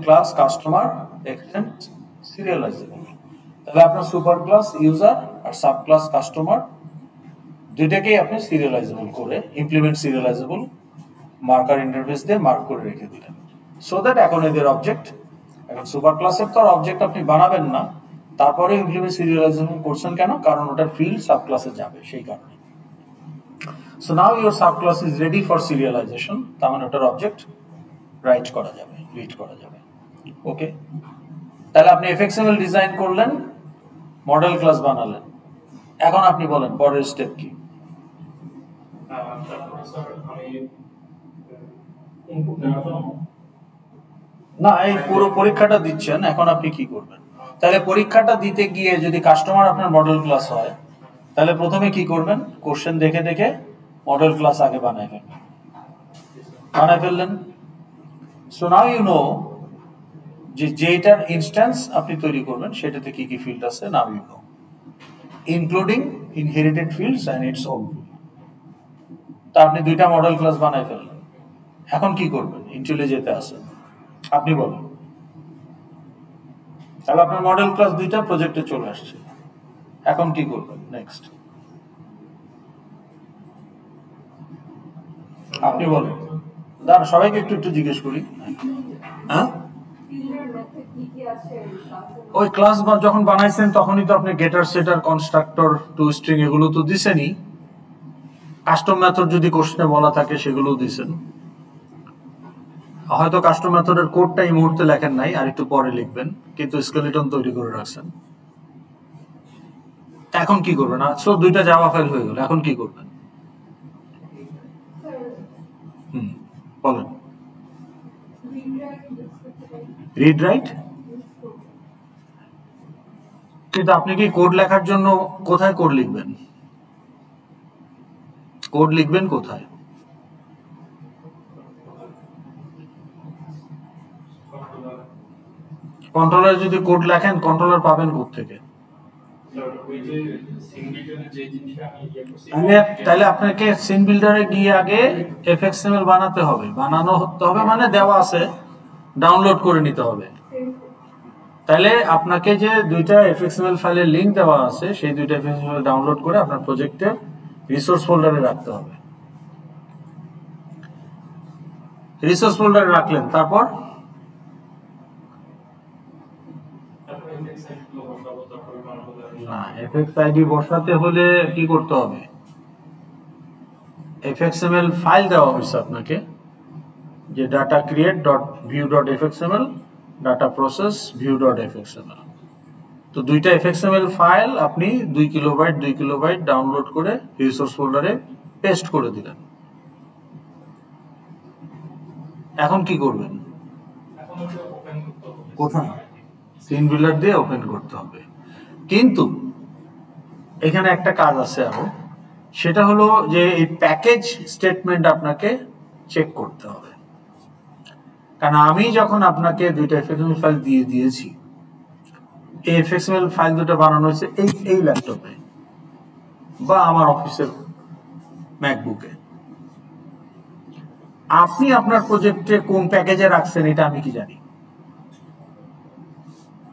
Class customer extend serializable. তাহলে আপনার super class user আর sub class customer দুইটাকেই আপনি serializable করে ইমপ্লিমেন্ট সিরিয়ালাইজেবল মার্কার ইন্টারফেস দিয়ে মার্ক করে রেখে দিলেন, সো দ্যাট এখন এদের অবজেক্ট, এখন সুপার ক্লাসের তো আর অবজেক্ট আপনি বানাবেন না, তারপরে ইমপ্লিমেন্ট সিরিয়ালাইজেবল করছেন কেন? কারণ ওটার ফিল্ড সাব ক্লাসে যাবে সেই কারণে। So now your sub class is ready for serialisation, তার মানে ওটার অবজেক্ট রাইট করা যাবে, রিড করা যাবে। ওকে, তাহলে আপনি এফএক্সএমএল ডিজাইন করলেন, মডেল ক্লাস বানালেন, এখন আপনি বলেন পরের স্টেপ কি? না, এই পুরো পরীক্ষাটা দিচ্ছেন, এখন আপনি কি করবেন? তাহলে পরীক্ষাটা দিতে গিয়ে যদি কাস্টমার আপনার মডেল ক্লাস হয়, তাহলে প্রথমে কি করবেন? কোশ্চেন দেখে দেখে মডেল ক্লাস আগে বানায় ফেললেন। সো নাও ইউ নো যে যেটার ইনস্ট্যান্স আপনি তৈরি করবেন সেটাতে কি কি ফিল্ড আছে, now you know, including inherited fields and its own. তা আপনি দুইটা মডেল ক্লাস বানায় ফেললেন, এখন কি করবেন? ইন্টেলে যেতে আসেন, আপনি বলেন। তাহলে আপনার মডেল ক্লাস দুইটা প্রজেক্টে চলে আসছে, এখন কি করবেন নেক্সট? আপনি বলেন। দাঁড়া, সবাইকে একটু একটু জিজ্ঞেস করি। হ্যাঁ, ওই ক্লাস যখন বানাইছেন তখনই তো আপনি গেটার, সেটার, কনস্ট্রাক্টর, টু স্ট্রিং এগুলো তো দিছেনই। কাস্টম মেথড যদি কোশ্চেনে বলা থাকে সেগুলো দিছেন। হয়তো কাস্টম মেথডের কোডটা এই মুহূর্তে লেখেন নাই, আর একটু পরে লিখবেন, কিন্তু স্কেলেটন তৈরি করে রাখছেন। এখন কি করবেন? সো দুইটা জাভা ফাইল হয়ে গেল, এখন কি করবেন? বলেন। Read write. কিন্তু আপনি কি কোড লেখার জন্য কোথায় কোড লিখবেন? কোড লিখবেন কোথায়? কন্ট্রোলার যদি কোড লেখেন, কন্ট্রোলার পাবেন কোত্থেকে? তাহলে আপনাকে সিন বিল্ডারে গিয়ে আগে এফএক্সএমএল বানাতে হবে, মানে দেওয়া আছে, ডাউনলোড করে নিতে হবে। তাহলে আপনাকে যে দুইটা এফএক্সএমএল ফাইলের লিংক দেওয়া আছে, সেই দুইটা এফএক্সএমএল ডাউনলোড করে আপনার প্রজেক্টের রিসোর্স ফোল্ডারে রাখতে হবে। রিসোর্স ফোল্ডারে রাখলেন, তারপর না, এফএক্স আইডি বসাতে হলে কি করতে হবে? এফএক্সএমএল ফাইল দেওয়া হয়েছে আপনাকে, যে data create dot view dot FXML, data process view dot FXML. তো দুইটা এফএক্সএমএল ফাইল আপনি 2 কিলোবাইট ডাউনলোড করে রিসোর্স ফোল্ডারে পেস্ট করে দিলেন। এখন কি করবেন? কোথায়? সিন বিল্ডার দিয়ে ওপেন করতে হবে। কিন্তু এখানে একটা কাজ আছে আরো, সেটা হলো যে এই প্যাকেজ স্টেটমেন্ট আপনাকে চেক করতে হবে। কারণ আমি যখন আপনাকে দুইটা এফএক্সএমএল ফাইল দিয়েছি, এই এফএক্সএমএল ফাইল দুটো বানানো হয়েছে এই ল্যাপটপে বা আমার অফিসের ম্যাকবুকে। আপনি আপনার প্রজেক্টে কোন প্যাকেজে রাখছেন এটা আমি কি জানি?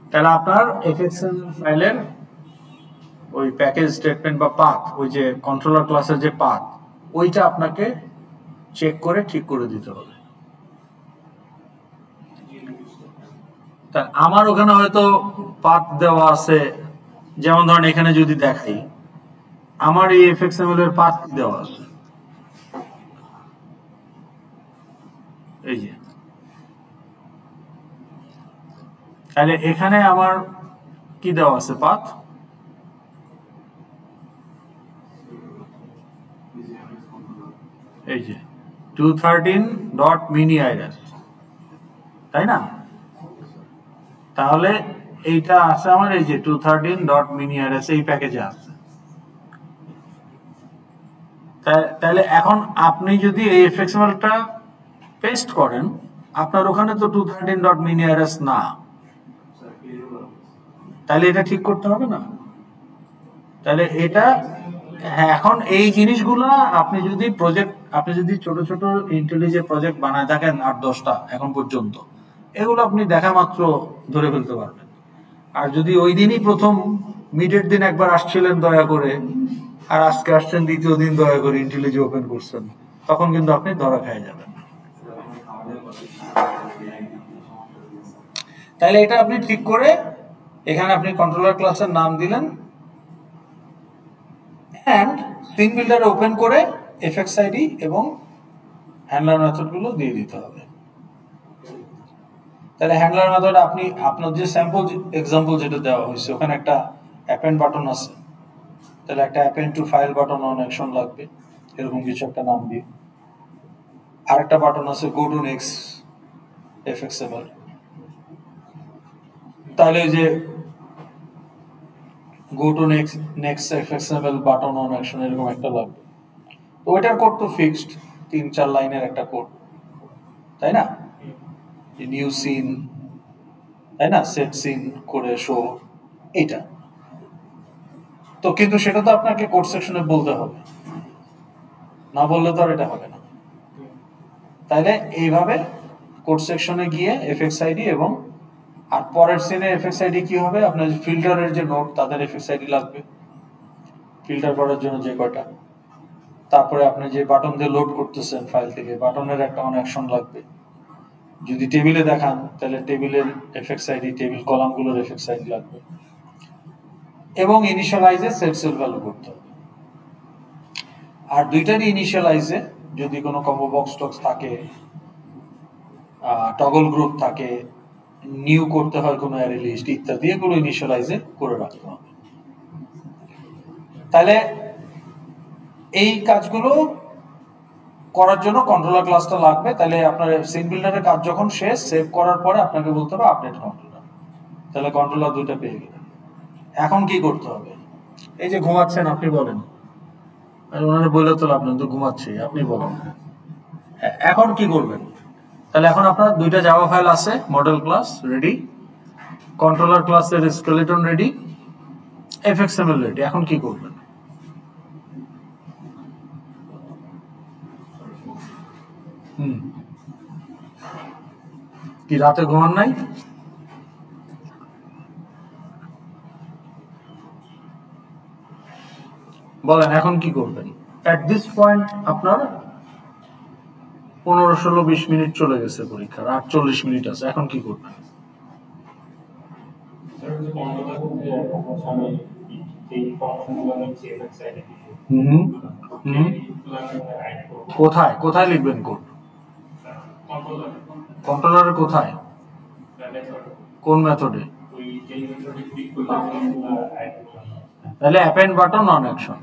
তাহলে আপনার এফএক্সএমএল ফাইলের ওই প্যাকেজ স্টেটমেন্ট বা পাথ, ওই যে কন্ট্রোলার ক্লাসের যে পাথ, ওইটা আপনাকে চেক করে ঠিক করে দিতে হবে। তা আমার ওখানে হয়তো পাথ দেওয়া আছে, যেমন ধরেন এখানে যদি দেখাই, আমার এই এফএক্সএমএল এর পাথ দেওয়া আছে, এই যে। তাহলে এখানে আমার কি দেওয়া আছে পাথ? এই যে 213.mini-irs, তাই না? তাহলে এইটা আছে আমার, এই যে 213.mini-irs এই প্যাকেজে আছে। তাহলে এখন আপনি যদি এই এফএক্সএমএলটা পেস্ট করেন, আপনার ওখানে তো 213.mini-irs না, তাহলে এটা ঠিক করতে হবে না? তাহলে এটা, হ্যাঁ, এখন এই জিনিসগুলো আপনি যদি ছোট ছোট ইন্টেলিজেন্ট প্রজেক্ট বানায় থাকেন 8-10টা এখন পর্যন্ত, এগুলো আপনি দেখা মাত্র ধরে ফেলতে পারবেন। আর যদি ওই দিনই প্রথম মিডের দিন একবার আসছিলেন দয়া করে, আর আজকে আসছেন দ্বিতীয় দিন দয়া করে ইন্টেলিজি ওপেন করছেন, তখন কিন্তু আপনি ধরা খেয়ে যাবেন। তাহলে এটা আপনি ঠিক করে এখানে আপনি কন্ট্রোলার ক্লাসের নাম দিলেন অ্যান্ড সিন বিল্ডার ওপেন করে এফএক্স আইডি এবং হ্যান্ডলার মেথডগুলো দিয়ে দিতে হবে। তাহলে হ্যান্ডলার মেথড আপনি আপনার যে স্যাম্পল এক্সাম্পল যেটা দেওয়া হয়েছে ওখানে একটা অ্যাপেন্ড বাটন আছে, তাহলে একটা append two file button on action লাগবে, এরকম কিছু একটা নাম দিয়ে। আরেকটা বাটন আছে গো টু নেক্সট এফএক্সএমএল, তাহলে যে go to next FXML button on action এরকম একটা লাগবে। তো ওইটার কোড তো ফিক্সড 3-4 লাইনের একটা কোড, তাই না? নিউ সিন, তাই না, সেট সিন করে শো, এইটা তো। কিন্তু সেটা তো আপনাকে কোড সেকশনে বলতে হবে, না বললে তো আর এটা হবে না। তাইলে এইভাবে কোড সেকশনে গিয়ে এফএক্স আইডি এবং আর পরের সিনে এফএক্স আইডি কি হবে, আপনার ফিল্টারের যে নোট তাদের এফএক্স আইডি লাগবে ফিল্টার করার জন্য যে কয়টা। তারপরে আপনি যে বাটন দিয়ে লোড করতেছেন ফাইল থেকে, বাটনের একটা অন অ্যাকশন লাগবে। যদি টেবিলে দেখান তাহলে টেবিলের এফএক্স আইডি, টেবিল কলামগুলোর এফএক্স আইডি লাগবে, এবং ইনিশিয়ালাইজে সেট সেল ভ্যালু করতে হবে। আর দুইটারই ইনিশিয়ালাইজে যদি কোনো কম্বো বক্স টক্স থাকে, টগল গ্রুপ থাকে, নিউ করতে হয় কোনো অ্যারে লিস্ট ইত্যাদি, এগুলো ইনিশিয়ালাইজে করে রাখতে হবে। তাহলে এই কাজগুলো করার জন্য কন্ট্রোলার ক্লাসটা লাগবে। তাহলে আপনার সিন বিল্ডারের কাজ যখন শেষ, সেভ করার পরে আপনাকে বলতে হবে আপডেট কন্ট্রোলার। তাহলে কন্ট্রোলার দুইটা পেয়ে গেলেন। এখন কি করতে হবে? এই যে ঘুমাচ্ছেন আপনি বলেন, ওনারা বলে তো লাভ নেই, তো ঘুমাচ্ছি, আপনি বলেন এখন কি করবেন। তাহলে এখন আপনার দুইটা জাভা ফাইল আছে, মডেল ক্লাস রেডি, কন্ট্রোলার ক্লাসের স্কেলেটন রেডি, এফএক্সএমএল রেডি। এখন কি করবেন? কি রাতে ঘুমান নাই? বলেন এখন কি করবেন? এট দিস পয়েন্ট আপনার 15-16-20 মিনিট চলে গেছে পরীক্ষার, 48 মিনিট আছে। এখন কি করবেন? কোথায় কোথায় লিখবেন কোড? কন্ট্রোলারের কোথায়? কোন মেথডে? তাহলে অ্যাপেন্ড বাটন অন অ্যাকশন।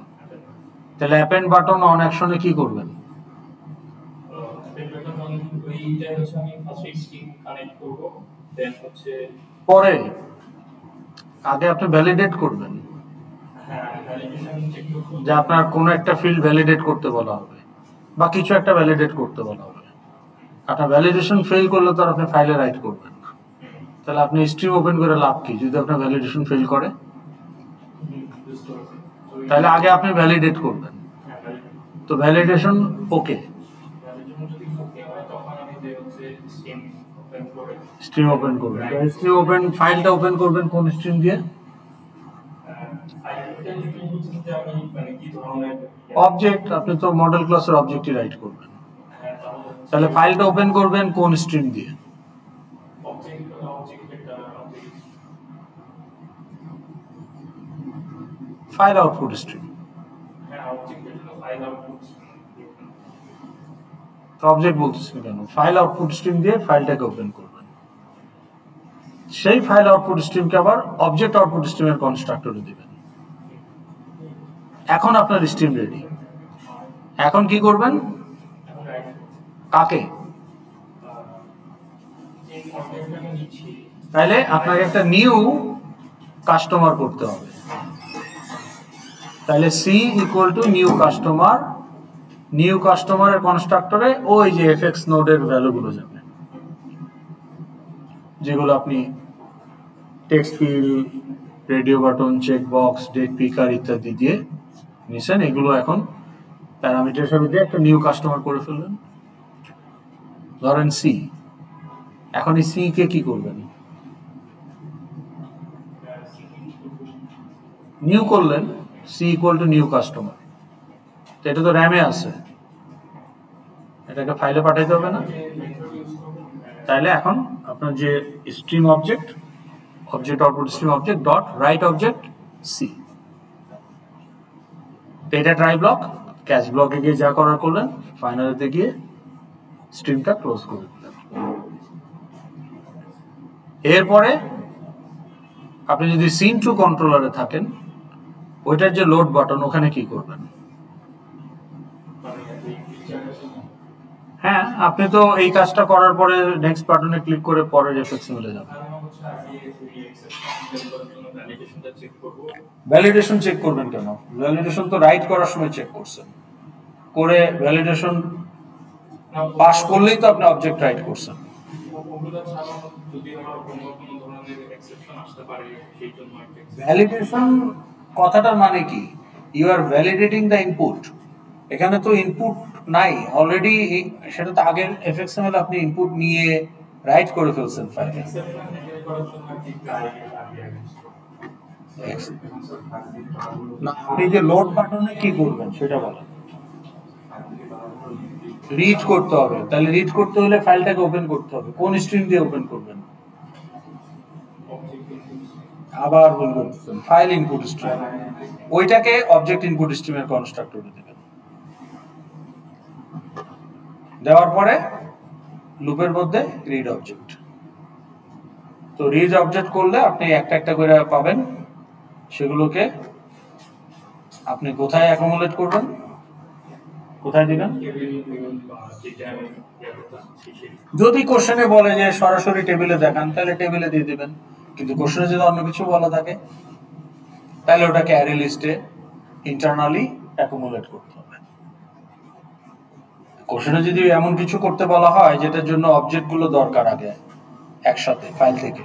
তাহলে অ্যাপেন্ড বাটন অন অ্যাকশনে কি করবেন? পরে আগে আপনি ভ্যালিডেট করবেন যে আপনার কোন একটা ফিল্ড ভ্যালিডেট করতে বলা হবে বা কিছু একটা ভ্যালিডেট করতে বলা হবে। আপনার ভ্যালিডেশন ফেল করলে তো আপনি ফাইলে রাইট করবেন না। তাহলে আপনি স্ট্রিম ওপেন করে লাভ কি যদি আপনার ভ্যালিডেশন ফেল করে? তাহলে আগে আপনি ভ্যালিডেট করবেন। তো ভ্যালিডেশন ওকে, স্ট্রিম ওপেন করবেন। স্ট্রিম ওপেন, ফাইলটা ওপেন করবেন কোন স্ট্রিম দিয়ে? অবজেক্ট। আপনি তো মডেল ক্লাসের অবজেক্টই রাইট করবেন। তাহলে ফাইলটা ওপেন করবেন কোন স্ট্রিম দিয়ে? File output stream. অবজেক্ট বলতেছি কেন? ফাইল আউটপুট স্ট্রিম দিয়ে ফাইলটাকে ওপেন করবেন। সেই ফাইল আউটপুট স্ট্রিমকে আবার অবজেক্ট আউটপুট স্ট্রিমের কনস্ট্রাক্টরে দিবেন। এখন আপনার স্ট্রিম রেডি। এখন কি করবেন? কাকে? তাহলে আপনাকে একটা নিউ কাস্টমার করতে হবে। তাহলে C equal to new customer. New কাস্টমারের কনস্ট্রাক্টরে ওই যে এফএক্স নোডের ভ্যালুগুলো যাবে, যেগুলো আপনি text field, radio button, check box, date picker ইত্যাদি দিয়ে নিছেন। এগুলো এখন প্যারামিটার হিসেবে দিয়ে একটা নিউ কাস্টমার করে ফেললেন, ধরেন সি। এখন এই সি কে কি করবেন? নিউ করলেন, C equal to new customer. এটা তো র্যামে আছে, এটাকে ফাইলে পাঠাইতে হবে না? তাইলে এখন আপনার যে stream object output stream object dot write object C, এটা ট্রাই ব্লক, ক্যাচ ব্লকে গিয়ে যা করার করলেন, ফাইনালিতে গিয়ে স্ট্রিমটা ক্লোজ করে দিলেন। এরপরে আপনি যদি সিন টু কন্ট্রোলারে থাকেন, ওইটার যে লোড বাটন, ওখানে কি করবেন? হ্যাঁ, আপনি তো এই কাজটা করার পরে নেক্সট বাটনে ক্লিক করে পরের এফএক্সে চলে যাবেন। ভ্যালিডেশন চেক করবেন কেন? ভ্যালিডেশন তো রাইট করার সময় চেক করছেন, করে ভ্যালিডেশন পাস করলেই তো আপনি অবজেক্ট রাইট করছেন। ভ্যালিডেশন কথাটার মানে কি? You are validating the input. এখানে তো ইনপুট নাই অলরেডি, সেটা তো আগের এফএক্সএমএল আপনি ইনপুট নিয়ে রাইট করে ফেলছেন ফাইলে। না, আপনি যে লোড বাটনে কি করবেন সেটা বলেন। রিড করতে হবে, তাহলে রিড করতে হলে ফাইলটাকে ওপেন করতে হবে। কোন স্ট্রিম দিয়ে ওপেন করবেন? আবার ভুল করতেছেন, ফাইল ইনপুট স্ট্রিম, ওইটাকে অবজেক্ট ইনপুট স্ট্রিমের কনস্ট্রাক্টরে দেবেন। দেওয়ার পরে লুপের মধ্যে রিড অবজেক্ট। তো রিড অবজেক্ট করলে আপনি একটা একটা করে পাবেন, সেগুলোকে আপনি কোথায় অ্যাকোমোলেট করবেন, কোথায় দিবেন? যদি কোশ্চেনে বলে যে সরাসরি টেবিলে দেখান, তাহলে টেবিলে দিয়ে দিবেন। কিন্তু কোশ্চেনে যদি অন্য কিছু বলা থাকে, তাহলে ওটাকে অ্যারে লিস্টে ইন্টারনালি অ্যাকোমোলেট করতে হবে। কোশ্চেনে যদি এমন কিছু করতে বলা হয় যেটার জন্য অবজেক্টগুলো দরকার আগে একসাথে ফাইল থেকে,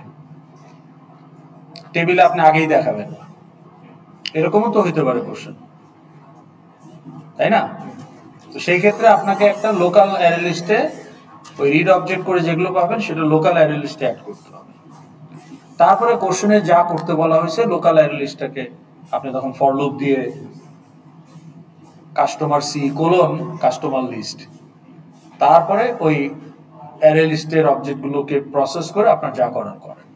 টেবিলে আপনি আগেই দেখাবেন, এরকমও তো হইতে পারে কোশ্চেন, তাই না? তো সেই ক্ষেত্রে আপনাকে একটা লোকাল অ্যারে লিস্টে ওই রিড অবজেক্ট করে যেগুলো পাবেন সেটা লোকাল অ্যারে লিস্টে অ্যাড করতে হবে। তারপরে কোশ্চেনে যা করতে বলা হয়েছে লোকাল অ্যারে লিস্টটাকে আপনি তখন ফর লুপ দিয়ে customer C colon customer list, তারপরে ওই অ্যারে লিস্টের অবজেক্টগুলোকে প্রসেস করে আপনার যা করার করেন,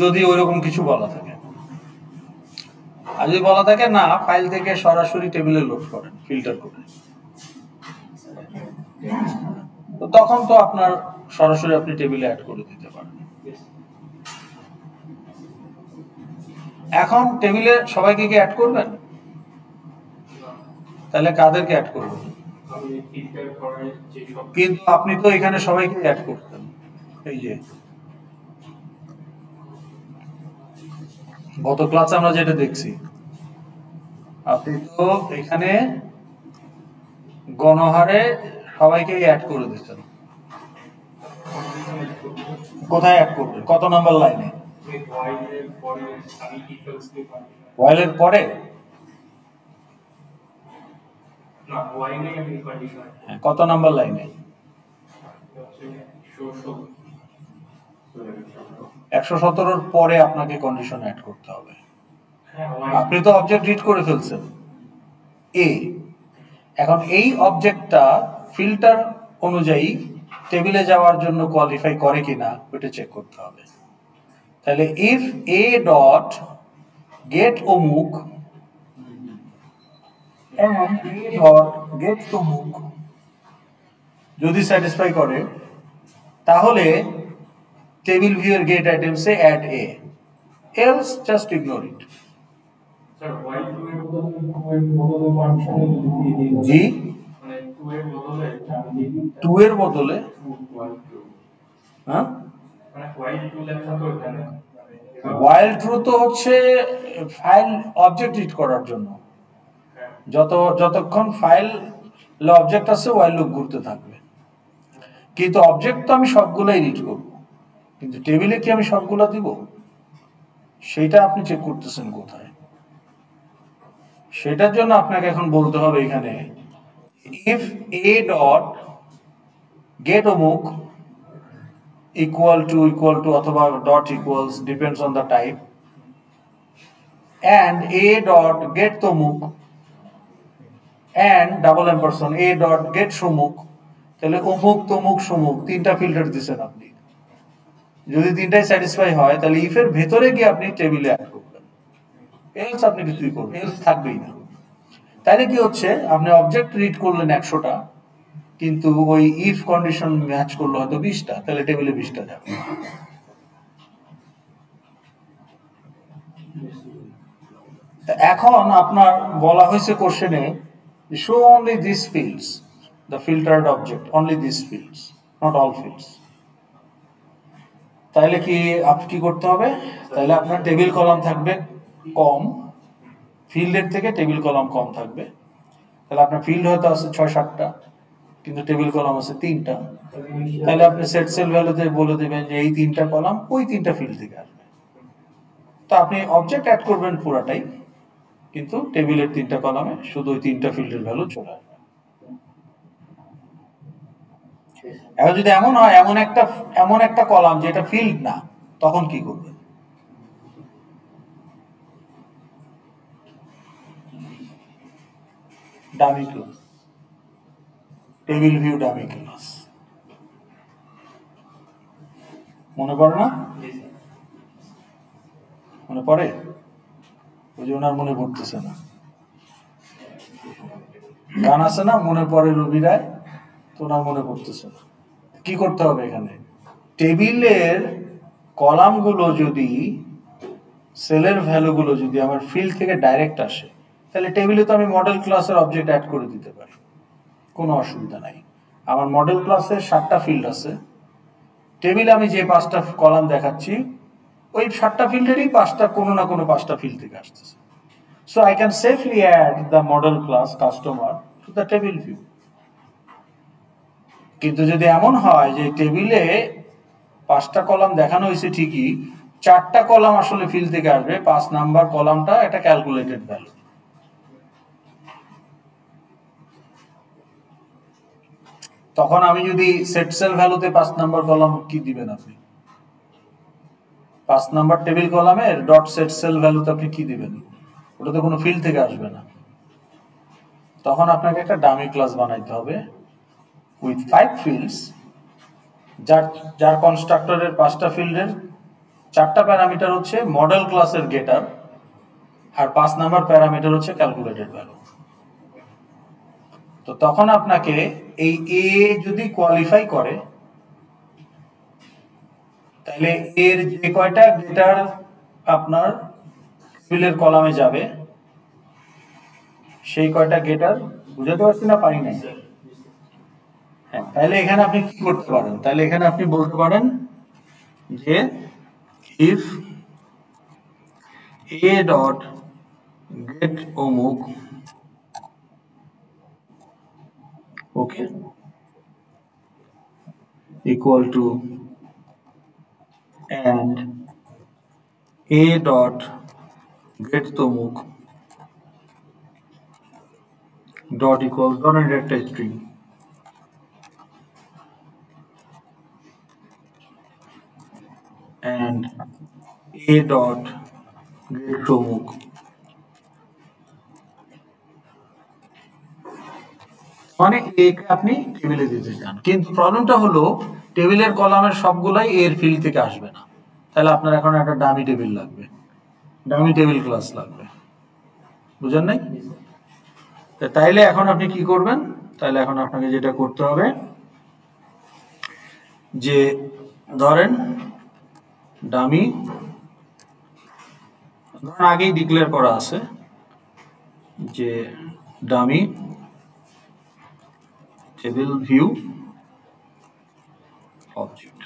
যদি ওইরকম কিছু বলা থাকে। আর যদি বলা থাকে না, ফাইল থেকে সরাসরি টেবিলে লোড করেন ফিল্টার করে, তো তখন তো আপনার সরাসরি আপনি টেবিলে অ্যাড করে দিতে পারেন। এখন টেবিলে সবাইকে কি অ্যাড করবেন? তাহলে কাদেরকে অ্যাড করবেন? কিন্তু আপনি তো এখানে সবাইকে অ্যাড করছেন, এই যে গত ক্লাসে আমরা যেটা দেখছি, আপনি তো এখানে গণহারে সবাইকে অ্যাড করে দিচ্ছেন। কোথায় অ্যাড করবেন? কত নাম্বার লাইনে? ওয়াইলের পরে? কত নাম্বার লাইনে? 117 পরে আপনাকে কন্ডিশন অ্যাড করতে হবে। আপনি তো অবজেক্ট রিড করে ফেলছেন এ, এখন এই অবজেক্টটা ফিল্টার অনুযায়ী টেবিলে যাওয়ার জন্য কোয়ালিফাই করে কিনা ওটা চেক করতে হবে। তাহলে ইফ এ ডট গেট অমুক and a dot get অমুক যদি স্যাটিসফাই করে, তাহলে টেবিল ভিউয়ের গেট আইটেমসে অ্যাড এ, এলস জাস্ট ইগনোর ইট। জি, 2 এর বদলে হ্যাঁ, while true তো হচ্ছে ফাইল অবজেক্ট রিড করার জন্য, যতক্ষণ ফাইল অবজেক্ট আছে while লুপ ঘুরতে থাকবে। কিন্তু অবজেক্ট তো আমি সবগুলাই রিড করব, কিন্তু টেবিলে কি আমি সবগুলা দিব? সেটা আপনি চেক করতেছেন কোথায়? সেটার জন্য আপনাকে এখন বলতে হবে এখানে ইফ এ ডট get অমুক equal to অথবা dot equals depends on the type and a dot get তমুক and double ampersand a dot get সমুক, তাহলে অমুক তমুক সমুক তিনটা ফিল্টার দিচ্ছেন আপনি। যদি তিনটাই স্যাটিসফাই হয় তাহলে ইফ এর ভেতরে গিয়ে আপনি টেবিলে অ্যাড করবেন, এলস আপনি কিছুই করবেন, এলস থাকবেই না। তাহলে কি হচ্ছে, আপনি অবজেক্ট রিড করলেন 100টা, কিন্তু ওই ইফ কন্ডিশন ম্যাচ করলো হয়তো 20টা, তাহলে টেবিলে 20টা যাবে। এখন আপনার বলা হয়েছে কোশ্চেনে show only this fields, the filtered object only this fields, not all fields. তাহলে কি আপনি কি করতে হবে, তাহলে আপনার টেবিল কলাম থাকবে কম, ফিল্ডের থেকে টেবিল কলাম কম থাকবে। তাহলে আপনার ফিল্ড হয়তো আছে 6-7টা, কিন্তু টেবিল কলাম আছে 3টা। তাহলে আপনি সেট সেল ভ্যালুতে বলে দেবেন যে এই 3টা কলাম ওই 3টা ফিল্ড থেকে আসবে। তো আপনি অবজেক্ট অ্যাড করবেন পুরাটাই, কিন্তু টেবিলের 3টা কলামে শুধু ওই 3টা ফিল্ডের ভ্যালু চলে আসবে। এখন যদি এমন হয় এমন একটা কলাম যেটা ফিল্ড না, তখন কি করবেন? Dummy class, table view dummy class, মনে পড়ে না? মনে পড়ে? ওই যে ওনার মনে পড়তেছে না, গান আছে না মনে পড়ে রবি রায়, তো ওনার মনে পড়তেছে না। কি করতে হবে এখানে, টেবিলের কলামগুলো যদি সেলের ভ্যালুগুলো যদি আমার ফিল্ড থেকে ডাইরেক্ট আসে, তাহলে টেবিলে তো আমি মডেল ক্লাসের অবজেক্ট অ্যাড করে দিতে পারি, কোনো অসুবিধা নাই। আমার মডেল ক্লাসে 7টা ফিল্ড আছে, টেবিলে আমি যে 5টা কলাম দেখাচ্ছি ওই 7টা ফিল্ডেরই 5টা কোনো না কোনো 5টা ফিল্ড থেকে আসতেছে। So I can safely add the model class customer to the table view. কিন্তু যদি এমন হয় যে টেবিলে 5টা কলাম দেখানো হয়েছে ঠিকই, 4টা কলাম আসলে ফিল্ড থেকে আসবে, 5 নাম্বার কলামটা একটা ক্যালকুলেটেড ভ্যালু, তখন আমি যদি সেট সেল ভ্যালুতে 5 নাম্বার কলাম কি দিবেন আপনি? 5 নাম্বার টেবিল কলামের ডট সেট সেল ভ্যালুতে আপনি কি দিবেন? ওটা তো কোনো ফিল্ড থেকে আসবে না। তখন আপনাকে একটা ডামি ক্লাস বানাইতে হবে উইথ 5 ফিল্ডস, যার কনস্ট্রাক্টরের 5টা ফিল্ডের 4টা প্যারামিটার হচ্ছে মডেল ক্লাসের গেটার, আর 5 নাম্বার প্যারামিটার হচ্ছে ক্যালকুলেটেড ভ্যালু। তো তখন আপনাকে এই এ যদি কোয়ালিফাই করে, তাহলে এর যে কয়টা গেটার আপনার ফিল্ডের কলামে যাবে, সেই কয়টা গেটার, বুঝাতে পারছি না পারি নাই? হ্যাঁ, তাহলে এখানে আপনি কি করতে পারেন, তাহলে এখানে আপনি বলতে পারেন যে ইফ এ ডট গেট অমুক, ওকে, equal to and a dot get তমুক dot equals ধরেন একটা string and a dot get তমুক, মানে এ কে আপনি টেবিলে দিতে চান, কিন্তু প্রবলেমটা হলো টেবিলের কলামের সবগুলাই এর ফিল্ড থেকে আসবে না। তাহলে আপনার এখন একটা ডামি টেবিল লাগবে, ডামি টেবিল ক্লাস লাগবে, বুঝেন নাই? তাইলে এখন আপনি কি করবেন, তাহলে এখন আপনাকে যেটা করতে হবে যে ধরেন ডামি, ধরেন আগেই ডিক্লেয়ার করা আছে যে dummy table view object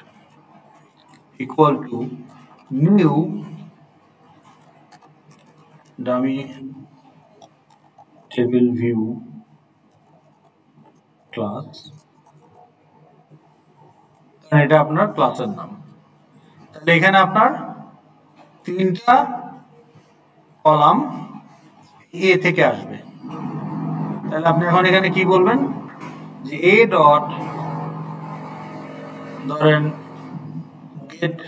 equal to new dummy table view class, এটা আপনার ক্লাসের নাম। তাহলে এখানে আপনার 3টা কলাম এ থেকে আসবে, তাহলে আপনি এখন এখানে কি বলবেন যে a dot ধরেন get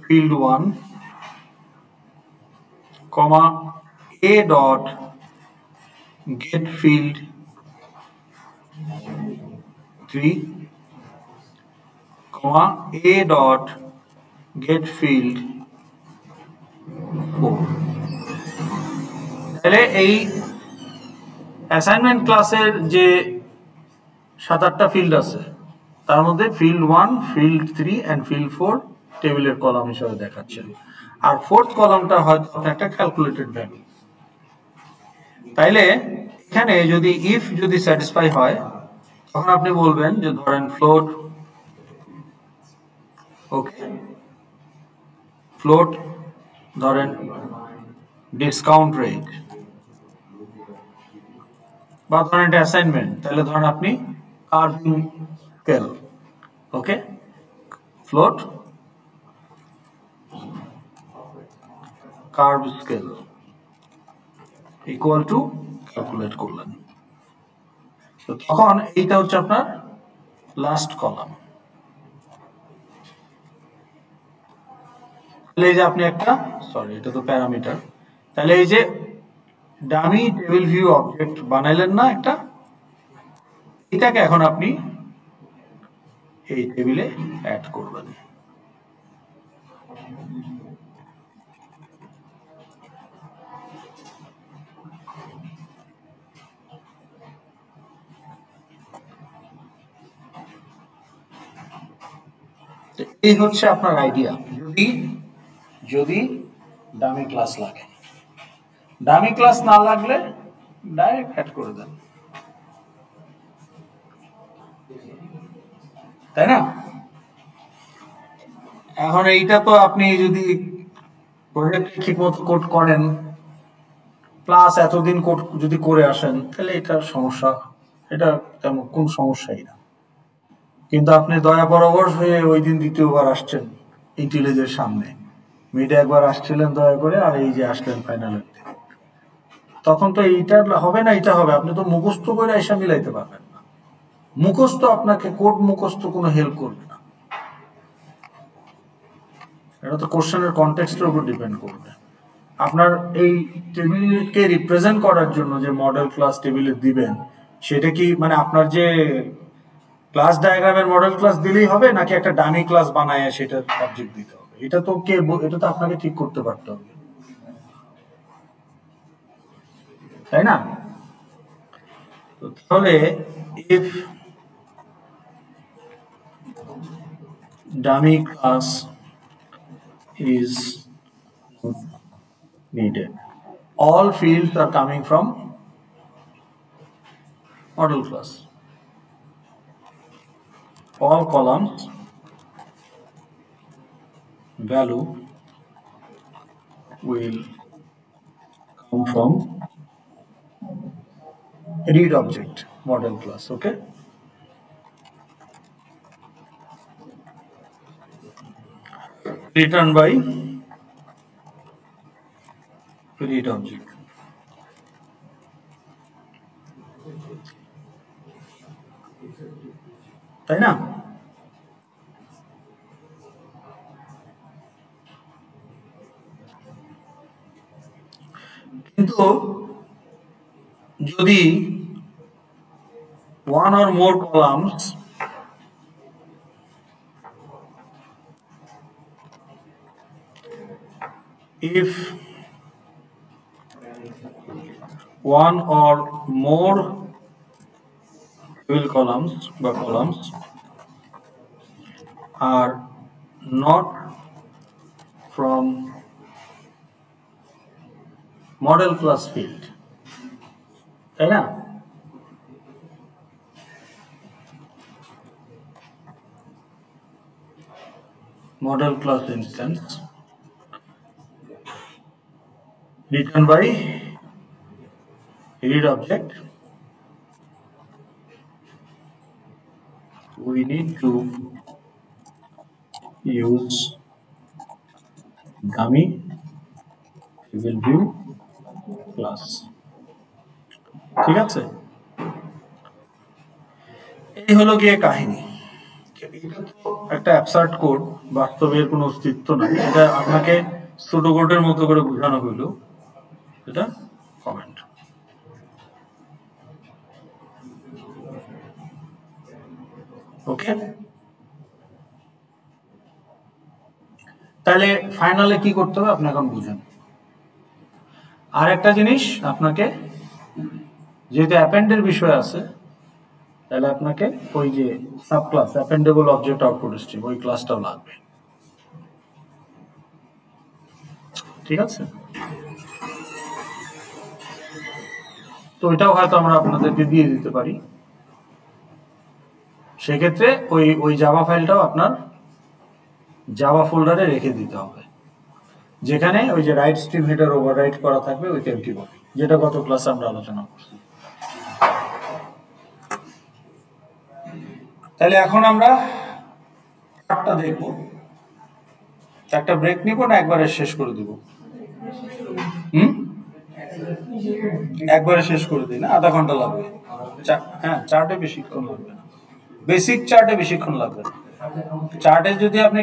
field 1 comma a dot get field 3 comma a dot get field 4 তাহলে এই অ্যাসাইনমেন্ট ক্লাসের যে 7-8টা ফিল্ড আছে তার মধ্যে ফিল্ড 1 ফিল্ড 3 এন্ড ফিল্ড 4 টেবিলের কলাম হিসেবে দেখাচ্ছে আর ফোর্থ কলামটা হয়তো একটা ক্যালকুলেটেড ভ্যালু তাইলে এখানে যদি ইফ যদি স্যাটিসফাই হয় তখন আপনি বলবেন যে ধরেন ফ্লোট ওকে ফ্লোট ধরেন ডিসকাউন্ট রেট বা ধরেন এটা অ্যাসাইনমেন্ট তাহলে ধরেন আপনি carving scale okay float curve scale equal to calculate করলেন তো তখন এইটা হচ্ছে আপনার লাস্ট কলাম তাহলে এই যে আপনি একটা সরি এটা তো প্যারামিটার তাহলে এই যে ডামি টেবিল ভিউ অবজেক্ট বানাইলেন না একটা এটাকে এখন আপনি এই টেবিলে অ্যাড করবেন এই হচ্ছে আপনার আইডিয়া যদি যদি ডামি ক্লাস লাগে ডামি ক্লাস না লাগলে ডাইরেক্ট অ্যাড করে দেন তাই না এখন এইটা তো আপনি যদি প্রজেক্ট ঠিকমতো কোড করেন প্লাস এতদিন কোড যদি করে আসেন তাহলে এটা সমস্যা এটা তেমন কোন সমস্যাই না কিন্তু আপনি দয়া বরাবর হয়ে ওই দিন দ্বিতীয়বার আসছেন ইন্টেলিজের সামনে মিডে একবার আসছিলেন দয়া করে আর এই যে আসলেন ফাইনাল তখন তো এইটা হবে না এটা হবে আপনি তো মুখস্থ করে এসে মিলাইতে পারবেন না মুখস্থ আপনাকে কোড মুখস্থ কোনো হেল্প করবে না এটা তো কোশ্চেনের কনটেক্সটের উপর ডিপেন্ড করবে আপনার এই টেবিলকে রিপ্রেজেন্ট করার জন্য যে মডেল ক্লাস টেবিলে দিবেন সেটা কি মানে আপনার যে ক্লাস ডায়াগ্রামের মডেল ক্লাস দিলেই হবে নাকি একটা ডামি ক্লাস বানায় সেটার অবজেক্ট দিতে হবে এটা তো এটা তো আপনাকে ঠিক করতে পারতে হবে তাই না তাহলে if dummy class is needed all fields are coming from model class all columns value will come from read object model class okay return by read object তাই না কিন্তু যদি one or more columns if one or more table columns বা columns are not from model class field তাই না model class instance written by read object we need to use dummy table view class ঠিক আছে এই হলো গিয়ে কাহিনী এটা তো একটা অ্যাবসার্ড কোড, বাস্তবের কোনো অস্তিত্ব নাই, এটা আপনাকে ছোট কোডের মতো করে বোঝানো হইলো, এটা কমেন্ট। ওকে, তাহলে ফাইনালে কি করতে হবে আপনি এখন বুঝেন। আর একটা জিনিস আপনাকে, যেহেতু অ্যাপেন্ডের বিষয় আছে, তাহলে আপনাকে ওই যে sub class appendable object output stream ওই ক্লাসটাও লাগবে, ঠিক আছে? তো ওইটাও হয়তো আমরা আপনাদেরকে দিয়ে দিতে পারি। সেক্ষেত্রে ওই ওই জাভা ফাইলটাও আপনার জাভা ফোল্ডারে রেখে দিতে হবে, যেখানে ওই যে রাইট স্ট্রিম হেডার ওভাররাইট করা থাকবে উইথ এমটি বডি, যেটা গত ক্লাসে আমরা আলোচনা করছি। তাহলে এখন আমরা চার্টটা দেখব। একটা ব্রেক নিব না একবারে শেষ করে দিব? একবারে শেষ করে দিই না, আধা ঘন্টা লাগবে। হ্যাঁ, চার্টে বেশিক্ষণ লাগবে না, বেসিক চার্টে বেশিক্ষণ লাগবে না। চার্টে যদি আপনি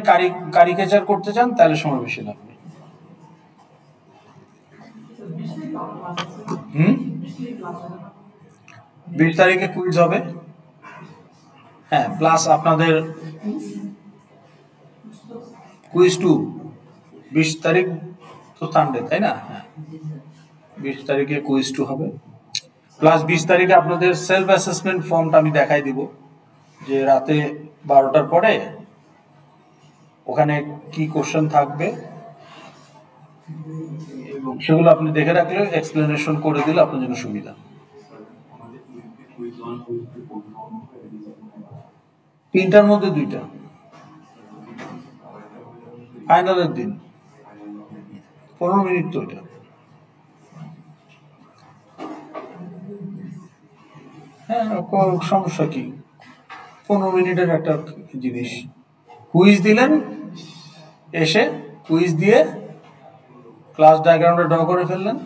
কারিকেচার করতে চান তাহলে সময় বেশি লাগবে। 20 তারিখে কুইজ হবে। হ্যাঁ, প্লাস আপনাদের কুইজ 2 20 তারিখ তো সানডে, তাই না? হ্যাঁ, 20 তারিখে কুইজ 2 হবে, প্লাস 20 তারিখে আপনাদের সেলফ অ্যাসেসমেন্ট ফর্মটা আমি দেখাই দিব, যে রাতে 12টার পরে ওখানে কি কোশ্চেন থাকবে এবং সেগুলো আপনি দেখে রাখলে এক্সপ্লেনেশন করে দিলে আপনার জন্য সুবিধা। 3টার মধ্যে 2টা, ফাইনালের দিন 15 মিনিট তো এটা। হ্যাঁ, সমস্যা কি, 15 মিনিটের একটা জিনিস। কুইজ দিলেন, এসে কুইজ দিয়ে ক্লাস ডায়াগ্রামটা ড্র করে ফেললেন,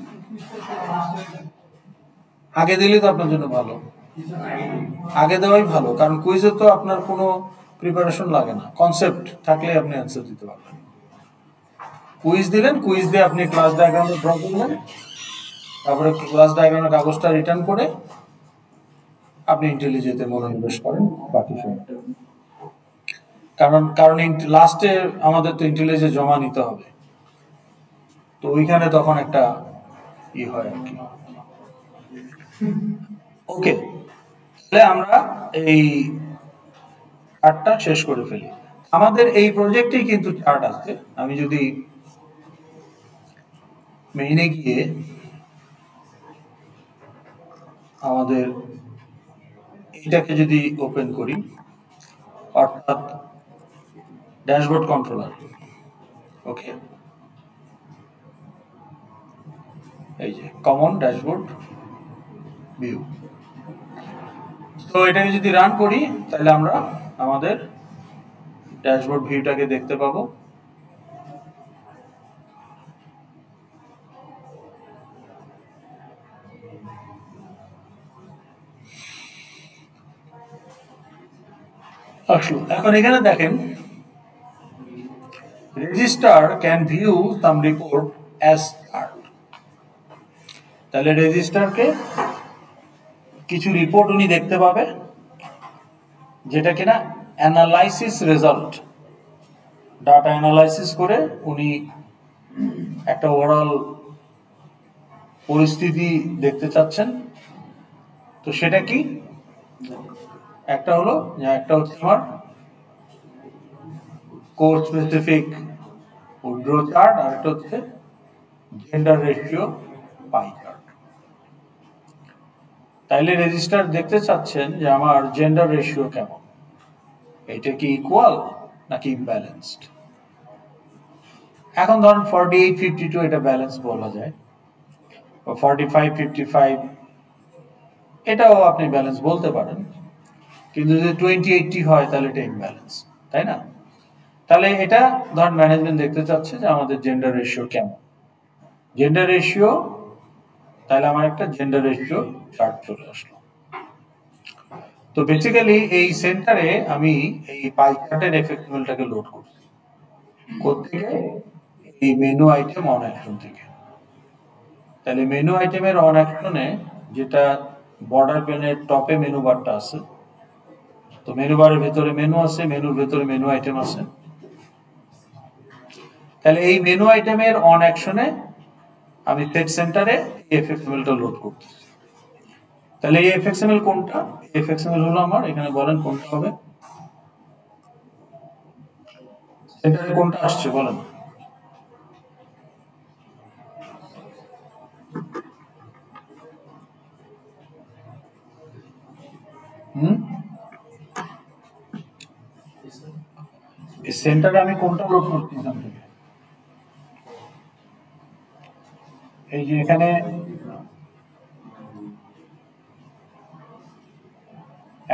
আগে দিলে তো আপনার জন্য ভালো, আগে দেওয়াই ভালো, কারণ কুইজে তো আপনার কোনো প্রিপারেশন লাগে না, কনসেপ্ট থাকলে আপনি অ্যান্সার দিতে পারবেন। কুইজ দিলেন, কুইজ দিয়ে আপনি ক্লাস ডায়াগ্রামটা ড্র করলেন, তারপরে ক্লাস ডায়াগ্রামের কাগজটা রিটার্ন করে আপনি ইন্টেলিজেন্টে মনোনিবেশ করেন বাকি সময়টা। কারণ লাস্টে আমাদের তো ইন্টেলিজে জমা নিতে হবে, তো ওইখানে তখন একটা হয় আর কি। ওকে, তাহলে আমরা এই চার্টটা শেষ করে ফেলি। আমাদের এই প্রজেক্টেই কিন্তু চার্ট আছে, আমি যদি মেইনে গিয়ে আমাদের এটাকে যদি ওপেন করি, অর্থাৎ ড্যাশবোর্ড কন্ট্রোলার, ওকে, এই যে কমন ড্যাশবোর্ড ভিউ, তো এটাকে যদি রান করি তাহলে আমরা আমাদের ড্যাশবোর্ড ভিউটাকে দেখতে পাবো। আসলো, এখন এখানে দেখেন register can view some report as chart. তাহলে রেজিস্টারকে কিছু রিপোর্ট উনি দেখতে পাবে, যেটা কিনা অ্যানালাইসিস রেজাল্ট, ডাটা অ্যানালাইসিস করে উনি একটা ওভারঅল পরিস্থিতি দেখতে চাচ্ছেন। তো সেটা কি, একটা হচ্ছে আমার কোর স্পেসিফিক উইথড্র চার্ট, আর একটা হচ্ছে জেন্ডার রেশিও পাই চার্ট। তাইলে রেজিস্টার দেখতে চাচ্ছেন যে আমার জেন্ডার রেশিও কেমন, এটা কি ইকুয়াল নাকি ইমব্যালেন্সড। এখন ধরেন 48-52 এটা ব্যালেন্স বলা যায়, 45-55 এটাও আপনি ব্যালেন্স বলতে পারেন, কিন্তু যদি 20-80 হয় তাহলে এটা ইমব্যালেন্স, তাই না? তাহলে এটা ধরেন ম্যানেজমেন্ট দেখতে চাচ্ছে যে আমাদের জেন্ডার রেশিও কেমন, জেন্ডার রেশিও, তাহলে আমার একটা জেন্ডার রেশিও চার্ট চলে আসলো। তো বেসিক্যালি এই সেন্টারে আমি এই পাই চার্টের এফএক্সএমএলটাকে লোড করছি কোত্থেকে, এই মেনু আইটেম অন অ্যাকশন থেকে। তাহলে মেনু আইটেমের অন অ্যাকশনে যেটা বর্ডার পেনের টপে মেনু বারটা আছে, তো মেনু বারের ভেতরে মেনু আছে, মেনুর ভেতরে মেনু আইটেম আছে। তাহলে এই মেনু আইটেমের অন অ্যাকশনে আমি সেট সেন্টারে এফএক্সএমএলটা লোড করতেছি। তাহলে এই এফএক্সএমএল কোনটা? এফএক্সএমএল হলো আমার, এখানে বলেন কোনটা হবে, সেন্টারে কোনটা আসছে বলেন। এই সেন্টারে আমি কোনটা লোড করছি এখান থেকে? এই যে এখানে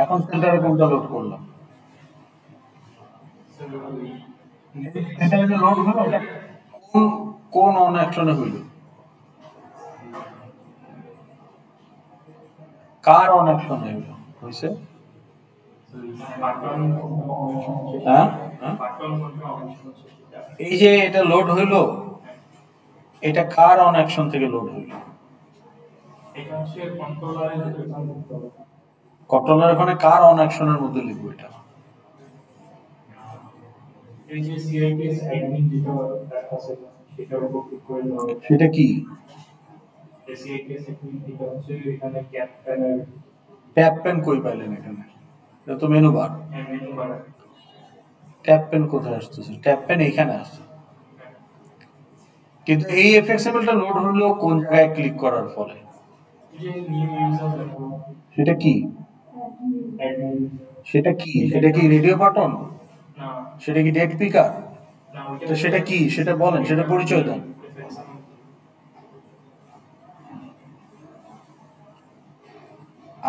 এখন সেন্টারে কোনটা লোড করলাম? সেন্টারে লোড হলো, এটা কোন অন অ্যাকশনে হইল? কার অন অ্যাকশনে হইছে? হ্যাঁ, এই যে এটা লোড হইল, এটা কার অন অ্যাকশন থেকে লোড হইল? কন্ট্রোলার ওখানে কার অন অ্যাকশনের মধ্যে লিখবো এটা? সেটা কি? ট্যাপ পেন কই পাইলেন এখানে? এটা তো মেনু বার। ট্যাপ পেন কোথায় আসতেছে? ট্যাপ পেন এখানে আসছে, কিন্তু এই এফএক্সএমএলটা লোড হলো কোন জায়গায় ক্লিক করার ফলে? সেটা কি? সেটা কি? সেটা কি রেডিও বাটন? সেটা কি ডেট পিকার? তো সেটা কি? সেটা বলেন, সেটা পরিচয় দেন।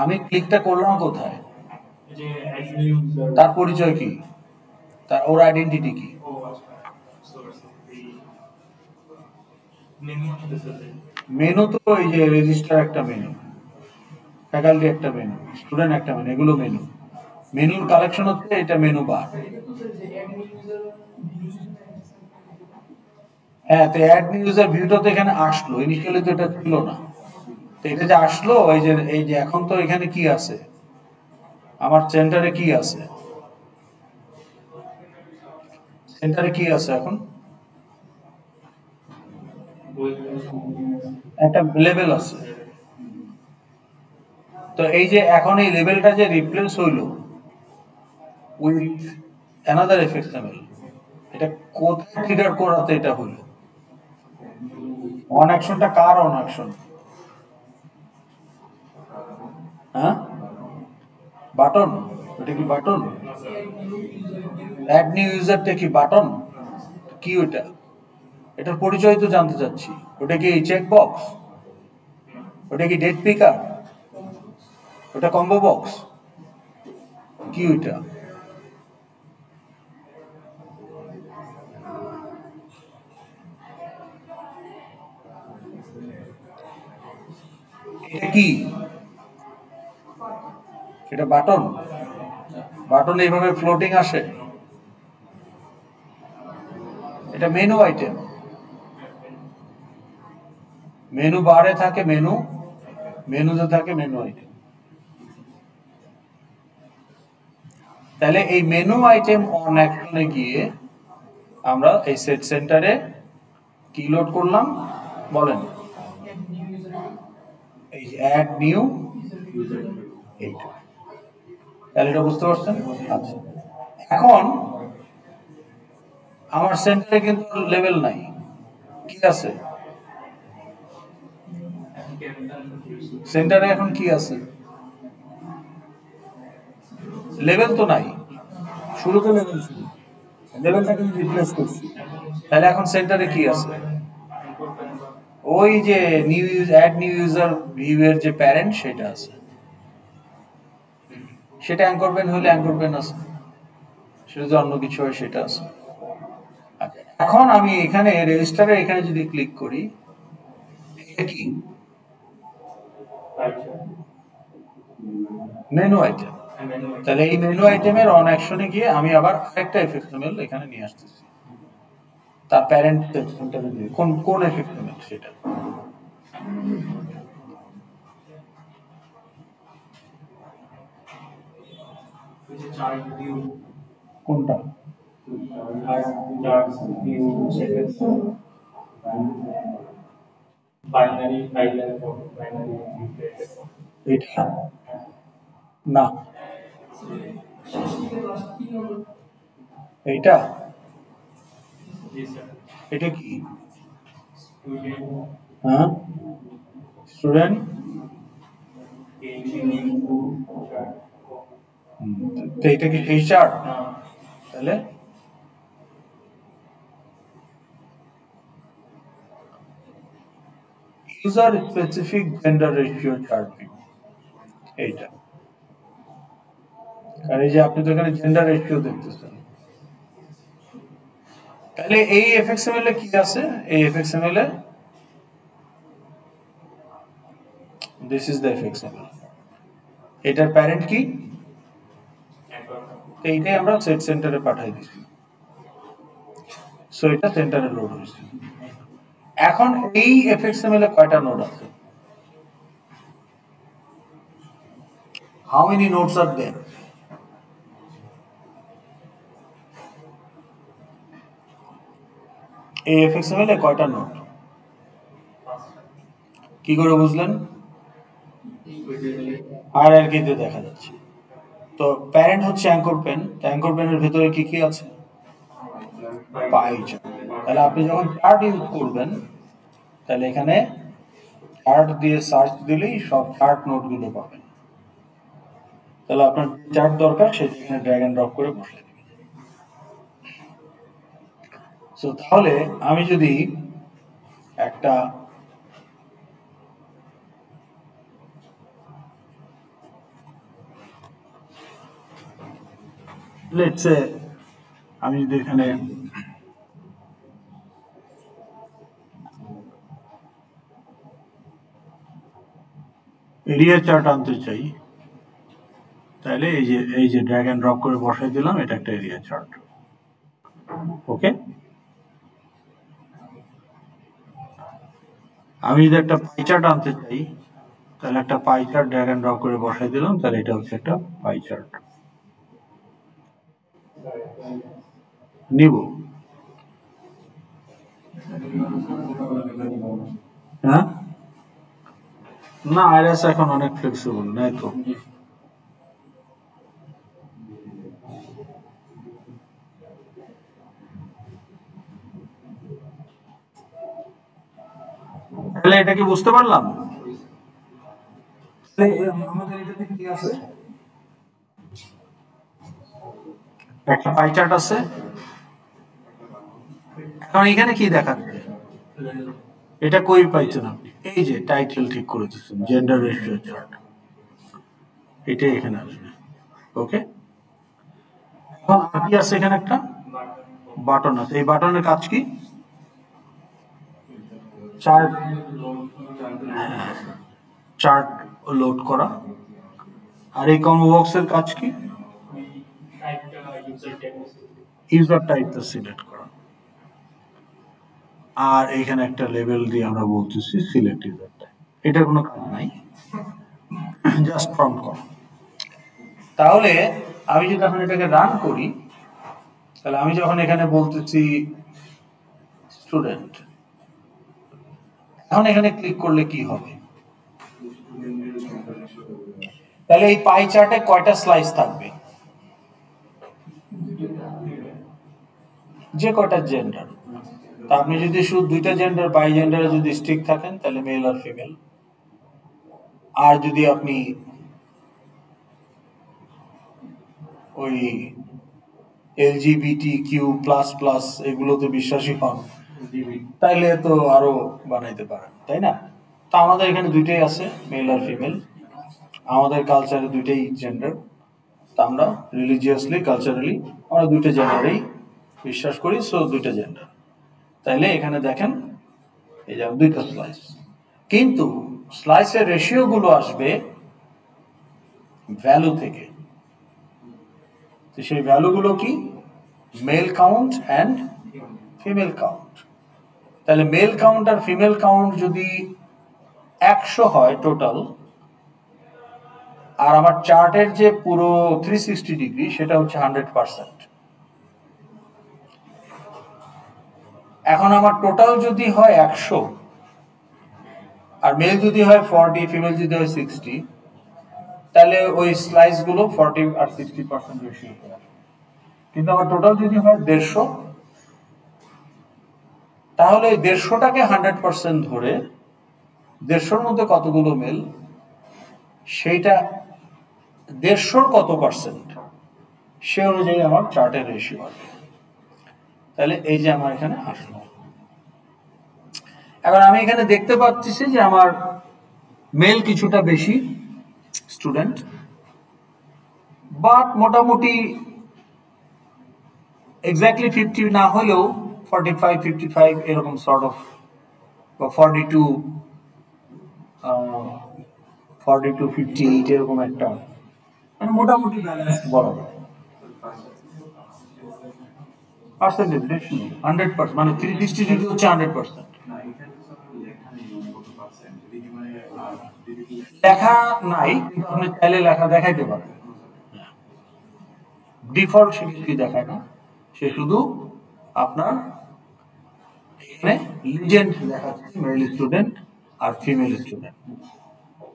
আমি ক্লিকটা করলাম কোথায়? তার পরিচয় কি? তার ওর আইডেন্টিটি কি? মেনু তো এই যে রেজিস্টার একটা মেনু, ফ্যাকাল্টি একটা মেনু, স্টুডেন্ট একটা মেনু, এগুলো মেনু। মেনুর কালেকশন হচ্ছে এটা মেনু বার। হ্যাঁ, তো অ্যাড নিউ ইউজার ভিউটা তো এখানে আসলো, ইনিশিয়ালি তো এটা ছিল না। তো এটা যে আসলো, এই যে এখন তো এখানে কি আছে, আমার সেন্টারে কি আছে? সেন্টারে কি আছে এখন? একটা লেভেল আছে। তো এই যে এখন এই লেভেলটা যে রিপ্লেস হইলো উইথ অ্যানাদার এফএক্সএমএল, এটা কোথায় ট্রিগার করাতে এটা হলো? অন অ্যাকশনটা কার অন অ্যাকশন? হ্যাঁ, বাটন। ওটা কি বাটন? অ্যাড নিউ ইউজারটা কি বাটন? কি ওটা? এটার পরিচয় তো জানতে চাচ্ছি। ওটা কি চেক বক্স? ওটা কি ডেট পিকার? ওটা কম্বো বক্স? কি ওইটা? এটা কি? এটা বাটন? বাটন এইভাবে ফ্লোটিং আসে? এটা মেনু আইটেম। মেনু বারে থাকে মেনু, মেনুতে থাকে মেনু আইটেম। তাহলে এই মেনু আইটেম অন অ্যাকশনে গিয়ে আমরা এই সেট সেন্টারে কি লোড করলাম বলেন? এই অ্যাড নিউ, এইটা। তাহলে এটা বুঝতে পারছেন? আচ্ছা, এখন আমার সেন্টারে কিন্তু লেভেল নাই, কি আছে সেন্টারে? এখন কি আছে? লেভেল তো নাই, শুরুতে লেভেল ছিল, লেভেলটাকে রিপ্লেস করছি। তাহলে এখন সেন্টারে কি আছে? ওই যে new add new user view এর যে প্যারেন্ট সেটা আছে, সেটা অ্যাঙ্কর পেন হলে অ্যাঙ্কর পেন আছে, সেটা যদি অন্য কিছু হয় সেটা আছে। আচ্ছা, এখন আমি এখানে রেজিস্টারে এখানে যদি ক্লিক করি, এটা কি? Menu item. তাহলে এই মেনু আইটেমের অন অ্যাকশনে গিয়ে আমি আবার আরেকটা এফএক্সএমএল এখানে নিয়ে আসতেছি, তার প্যারেন্ট সেকশনটাকে দিয়ে কোন কোন এফএক্সএমএল সেটা কোনটা এটা না এইটা এটা কি হ্যাঁ স্টুডেন্ট তো এটা কি সেই চার্ট তাহলে user specific gender ratio chart view এইটা, আর এই যে আপনি তো এখানে জেন্ডার রেশিও দেখতেছেন, তাহলে এই এফএক্সএমএল এ কি আছে, এই FXML A this is the এফএক্সএমএল, এটার প্যারেন্ট কি, এইটাই আমরা সেট সেন্টারে পাঠাই দিছি, সো এটা সেন্টারে লোড হয়েছে। এখন এই এফএক্সএমএল এ কয়টা নোড আছে, how many nodes are there, এই এফএক্সএমএল এ কয়টা নোড কি করে বুঝলেন, হায়ারার্কিতে দেখা যাচ্ছে। তো প্যারেন্ট হচ্ছে অ্যাঙ্কর পেন, অ্যাঙ্কর পেনের ভেতরে কি কি আছে, পাই চার্ট, তাহলে আপনি যখন চার্ট ইউজ করবেন তাহলে এখানে চার্ট দিয়ে সার্চ দিলেই সব চার্ট নোটগুলো পাবেন, তাহলে আপনার চার্ট দরকার সেটা এখানে ড্র্যাগ এন্ড ড্রপ করে বসিয়ে দিবেন। সো তাহলে আমি যদি একটা লেটস সে আমি যদি এখানে এরিয়া চার্ট আনতে চাই, তাহলে এই যে ড্র্যাগ এন্ড ড্রপ করে বসাই দিলাম, এটা একটা এরিয়া চার্ট। ওকে, আমি যদি একটা পাই চার্ট আনতে চাই তাহলে একটা pie chart drag and drop করে বসাই দিলাম, তাহলে এটা হচ্ছে একটা পাই চার্ট। নিব হ্যাঁ, না আইরাস এখন অনেক ফ্লেক্সিবল নাই তো, তাহলে এটা কি বুঝতে পারলাম, আমাদের এটাতে কি আছে, একটা পাই চার্ট আছে, এখন এখানে কি দেখাচ্ছে, এটা কই পাইছেন আপনি, এই যে টাইটেল ঠিক করে দিচ্ছেন জেন্ডার রেশিও চার্ট, এটাই এখানে আসবে। ওকে, এখন কি আছে, এখানে একটা বাটন আছে, এই বাটনের কাজ কি, চার্ট চার্ট লোড করা, আর এই কম্বো বক্সের কাজ কি, ইউজার টাইপটা সিলেক্ট করা, আর এখানে একটা লেভেল দিয়ে আমরা বলতেছি সিলেক্ট ইউজার টাইপ, এটার কোনো কাজ নাই, জাস্ট প্রম্পট করা। তাহলে আমি যদি এখন এটাকে রান করি, তাহলে আমি যখন এখানে বলতেছি স্টুডেন্ট, এখন এখানে ক্লিক করলে কি হবে, তাহলে এই পাই চার্টে কয়টা স্লাইস থাকবে, যে কয়টা জেন্ডার, তা আপনি যদি শুধু দুইটা জেন্ডার বাই জেন্ডারে যদি স্টিক থাকেন তাহলে মেল আর ফিমেল, আর যদি আপনি ওই এলজিবিটি কিউ প্লাস প্লাস এগুলোতে বিশ্বাসী হন তাইলে তো আরো বানাইতে পারেন, তাই না, তা আমাদের এখানে দুইটাই আছে মেল আর ফিমেল, আমাদের কালচারে দুইটাই জেন্ডার, তা আমরা রিলিজিয়াসলি কালচারালি আমরা দুইটা জেন্ডারেই বিশ্বাস করি, সো দুইটা জেন্ডার, তাইলে এখানে দেখেন এই যে দুইটা স্লাইস, কিন্তু স্লাইসের রেশিও গুলো আসবে ভ্যালু থেকে, তো সেই ভ্যালুগুলো কি? Male count and female count. তাহলে মেল কাউন্ট আর ফিমেল কাউন্ট যদি 100 হয় টোটাল, আর আমার চার্টের যে পুরো 360 ডিগ্রি সেটা হচ্ছে 100%। এখন আমার টোটাল যদি হয় 100, আর মেল যদি হয় 40, ফিমেল যদি হয় 60, তাহলে ওই স্লাইস গুলো 40 আর 60% রেশিওতে আসবে। কিন্তু আমার টোটাল যদি হয় 150, তাহলে এই 150টাকে 100% ধরে 150-র মধ্যে কতগুলো মেল, সেইটা 150-র কত পার্সেন্ট, সে অনুযায়ী আমার চার্টের রেশিও আসবে। তাহলে এই যে আমার এখানে আসলো। এখন আমি এখানে দেখতে পাচ্ছি যে আমার মেল কিছুটা বেশি স্টুডেন্ট, বাট মোটামুটি এক্স্যাক্টলি 50 না হলেও 45, 55 এরকম সর্ট অফ, বা 42, 58 এরকম একটা, মানে মোটামুটি ব্যালেন্সড বলা যায়। পার্সেন্টেজ রেশিও 100%, মানে 360 ডিগ্রি হচ্ছে 100%। লেখা নাই, কিন্তু আপনি চাইলে লেখা দেখাইতে পারেন। ডিফল্ট সে কিছুই দেখায় না, সে শুধু আপনার এখানে লিজেন্ড দেখাচ্ছে মেল স্টুডেন্ট আর ফিমেল স্টুডেন্ট।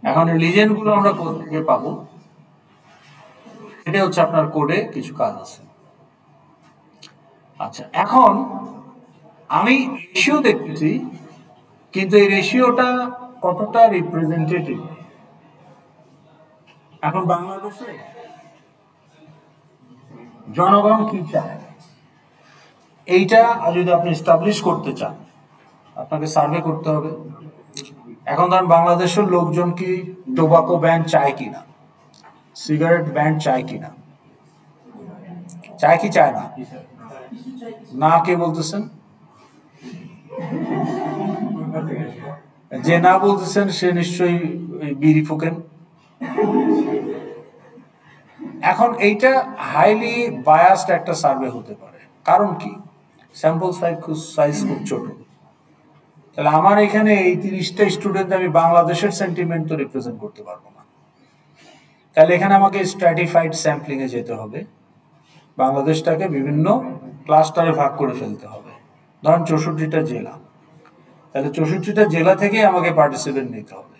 এখন এই লিজেন্ড গুলো আমরা কোথা থেকে পাবো? এটা হচ্ছে আপনার কোডে কিছু কাজ আছে। আচ্ছা, এখন আমি রেশিও দেখতেছি, কিন্তু এই রেশিওটা কতটা রিপ্রেজেন্টেটিভ? এখন বাংলাদেশে জনগণ কি চায়, এইটা যদি আপনি এস্টাবলিশ করতে চান, আপনাকে সার্ভে করতে হবে। এখন ধরেন বাংলাদেশের লোকজন কি টোবাকো ব্যান চায় কিনা, সিগারেট ব্যান চায় কিনা, চায় কি চায় না? না, কে বলতেছেন? যে না বলতেছেন সে নিশ্চয়ই বিড়ি ফোকেন। এখন এইটা হাইলি বায়াসড একটা সার্ভে হতে পারে, কারণ কি? স্যাম্পল সাইজ খুব ছোট। তাহলে আমার এখানে এই 30টা স্টুডেন্ট আমি বাংলাদেশের সেন্টিমেন্ট তো রিপ্রেজেন্ট করতে পারবো না। তাহলে এখানে আমাকে স্ট্র্যাটিফাইড স্যাম্পলিং এ যেতে হবে, বাংলাদেশটাকে বিভিন্ন ক্লাস্টারে ভাগ করে ফেলতে হবে। ধরেন 64টা জেলা, তাহলে 64টা জেলা থেকে আমাকে পার্টিসিপেন্ট নিতে হবে।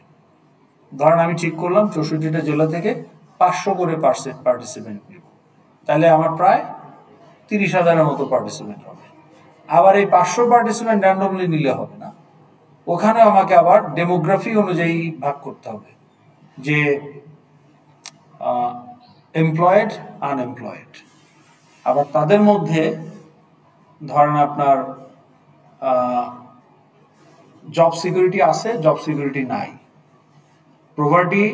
ধরেন আমি ঠিক করলাম 64টা জেলা থেকে 500 করে পার্টিসিপেন্ট নেব, তাহলে আমার প্রায় 30,000-এর মতো পার্টিসিপেন্ট হবে। আবার এই 500 পার্টিসিপেন্ট র্যান্ডমলি নিলে হবে না, ওখানে আমাকে আবার ডেমোগ্রাফি অনুযায়ী ভাগ করতে হবে, যে এমপ্লয়েড, আনএমপ্লয়েড। আবার তাদের মধ্যে ধরেন আপনার জব সিকিউরিটি আছে, জব সিকিউরিটি নাই, প্রভার্টি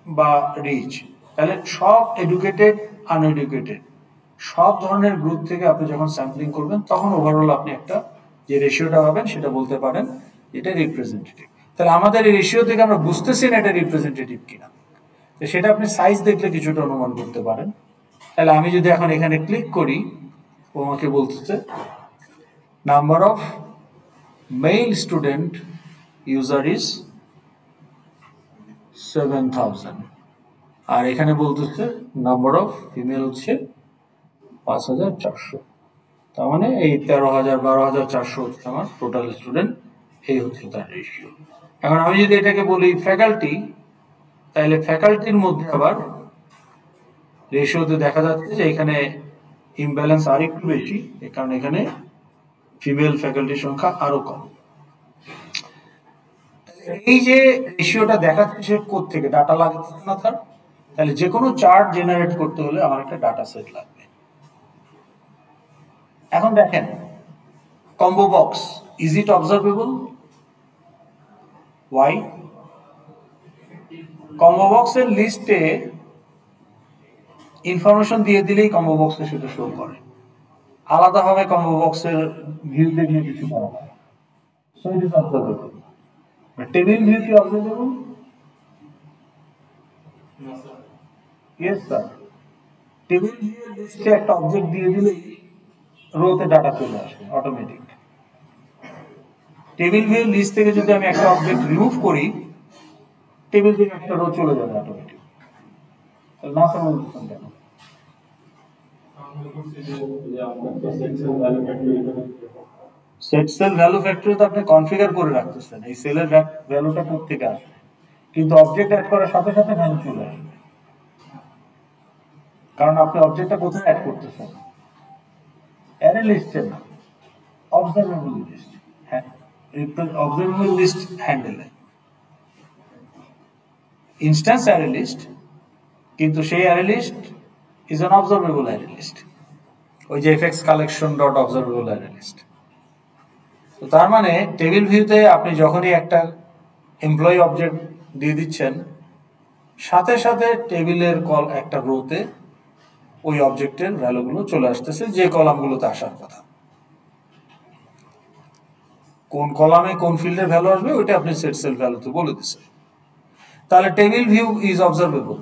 বা রিচ। তাহলে সব এডুকেটেড, আনএডুকেটেড সব ধরনের গ্রুপ থেকে আপনি যখন স্যাম্পলিং করবেন, তখন ওভারঅল আপনি একটা যে রেশিওটা পাবেন সেটা বলতে পারেন এটা রিপ্রেজেন্টেটিভ। তাহলে আমাদের এই রেশিও থেকে আমরা বুঝতেছি না এটা রিপ্রেজেন্টেটিভ কিনা, তো সেটা আপনি সাইজ দেখলে কিছুটা অনুমান করতে পারেন। তাহলে আমি যদি এখন এখানে ক্লিক করি, ও আমাকে বলতেছে number of male student user is 7,000, আর এখানে বলতেছে নাম্বার অফ ফিমেল হচ্ছে 5,400। তার মানে এই 13,000, 12,400 হচ্ছে আমার টোটাল স্টুডেন্ট, এই হচ্ছে তার রেশিও। এখন আমি যদি এটাকে বলি ফ্যাকাল্টি, তাহলে ফ্যাকাল্টির মধ্যে আবার রেশিওতে দেখা যাচ্ছে যে এখানে ইমব্যালেন্স আর একটু বেশি, কারণ এখানে ফিমেল ফ্যাকাল্টির সংখ্যা আরো কম। এই যে রেশিওটা দেখাচ্ছে সে কোত্থেকে? ডাটা লাগতেছে না তার? তাহলে যে কোনো চার্ট জেনারেট করতে হলে আমার একটা ডাটা সেট লাগবে। এখন দেখেন combo box, is it observable? Why? Combo বক্সের লিস্টে ইনফরমেশন দিয়ে দিলেই কম্বো বক্সে সেটা শো করে, আলাদাভাবে কম্বো বক্সের ভিউতে গিয়ে কিছু করা হয়। So it is observable. Table view কি observable? Yes sir, table view লিস্টে একটা অবজেক্ট দিয়ে দিলেই রোতে ডাটা চলে আসবে অটোমেটিক। টেবিল ভিউ লিস্ট থেকে যদি আমি একটা অবজেক্ট রিমুভ করি, টেবিল ভিউ একটা রো চলে যাবে অটোমেটিক। না সময় বলতেছেন কেন? সেট সেল ভ্যালু ফ্যাক্টরি তো আপনি কনফিগার করে রাখতেছেন, এই সেলের ভ্যালুটা কোত্থেকে আসবে, কিন্তু অবজেক্ট অ্যাড করার সাথে সাথে ভ্যালু চলে আসবে, কারণ আপনি অবজেক্টটা কোথায় অ্যাড করতেছেন? অ্যারে লিস্টে না, অবজারভেবল লিস্ট। হ্যাঁ, অবজারভেবল লিস্ট হ্যান্ডেলে ইনস্ট্যান্স অ্যারে লিস্ট, কিন্তু সেই array list is an observable array list, ওই যে FX collection dot observable array list. তো তার মানে টেবিল ভিউতে আপনি যখনই একটা এমপ্লয়ি অবজেক্ট দিয়ে দিচ্ছেন, সাথে সাথে টেবিলের কল একটা রোতে ওই অবজেক্টের ভ্যালুগুলো চলে আসতেছে যে কলামগুলোতে আসার কথা। কোন কলামে কোন ফিল্ডের ভ্যালু আসবে ওইটা আপনি সেট সেল ভ্যালুতে বলে দিচ্ছেন। তাহলে table view is observable.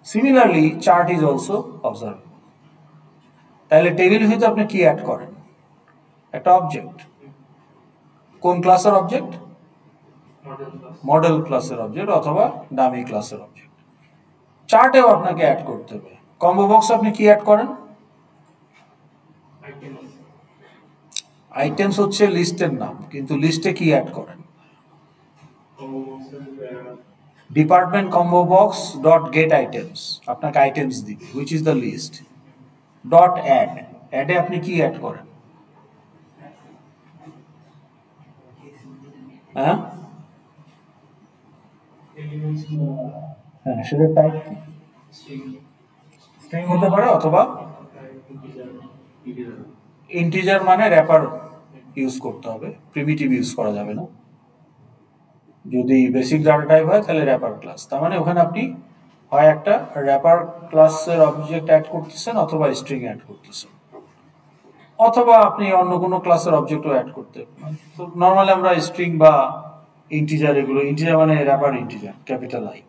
Similarly chart is also observable. তাহলে টেবিল ভিউতে আপনি কি অ্যাড করেন? একটা অবজেক্ট। কোন ক্লাসের অবজেক্ট? মডেল ক্লাসের অবজেক্ট অথবা ডামি ক্লাসের অবজেক্ট। চার্টেও আপনাকে অ্যাড করতে হবে। কম্বো বক্স আপনি কি অ্যাড করেন? আইটেমস হচ্ছে লিস্টের নাম, কিন্তু লিস্টে কি অ্যাড করেন? Department combo box dot get items আপনাকে আইটেমস দিবে, which is the list. Dot add, অ্যাডে আপনি কি অ্যাড করেন? হ্যাঁ, হ্যাঁ, সেটা টাইপ কি? স্ট্রিং হতে পারে অথবা ইন্টিজার, মানে র্যাপার ইউজ করতে হবে, প্রিমিটিভ ইউজ করা যাবে না। যদি বেসিক ডাটা টাইপ হয় তাহলে র্যাপার ক্লাস, তার মানে ওখানে আপনি হয় একটা র্যাপার ক্লাসের অবজেক্ট অ্যাড করতেছেন অথবা স্ট্রিং অ্যাড করতেছেন, অথবা আপনি অন্য কোনো ক্লাসের অবজেক্টও অ্যাড করতে। তো নর্মালি আমরা স্ট্রিং বা ইন্টিজার, এগুলো ইন্টিজার মানে র্যাপার ইন্টিজার ক্যাপিটাল আই,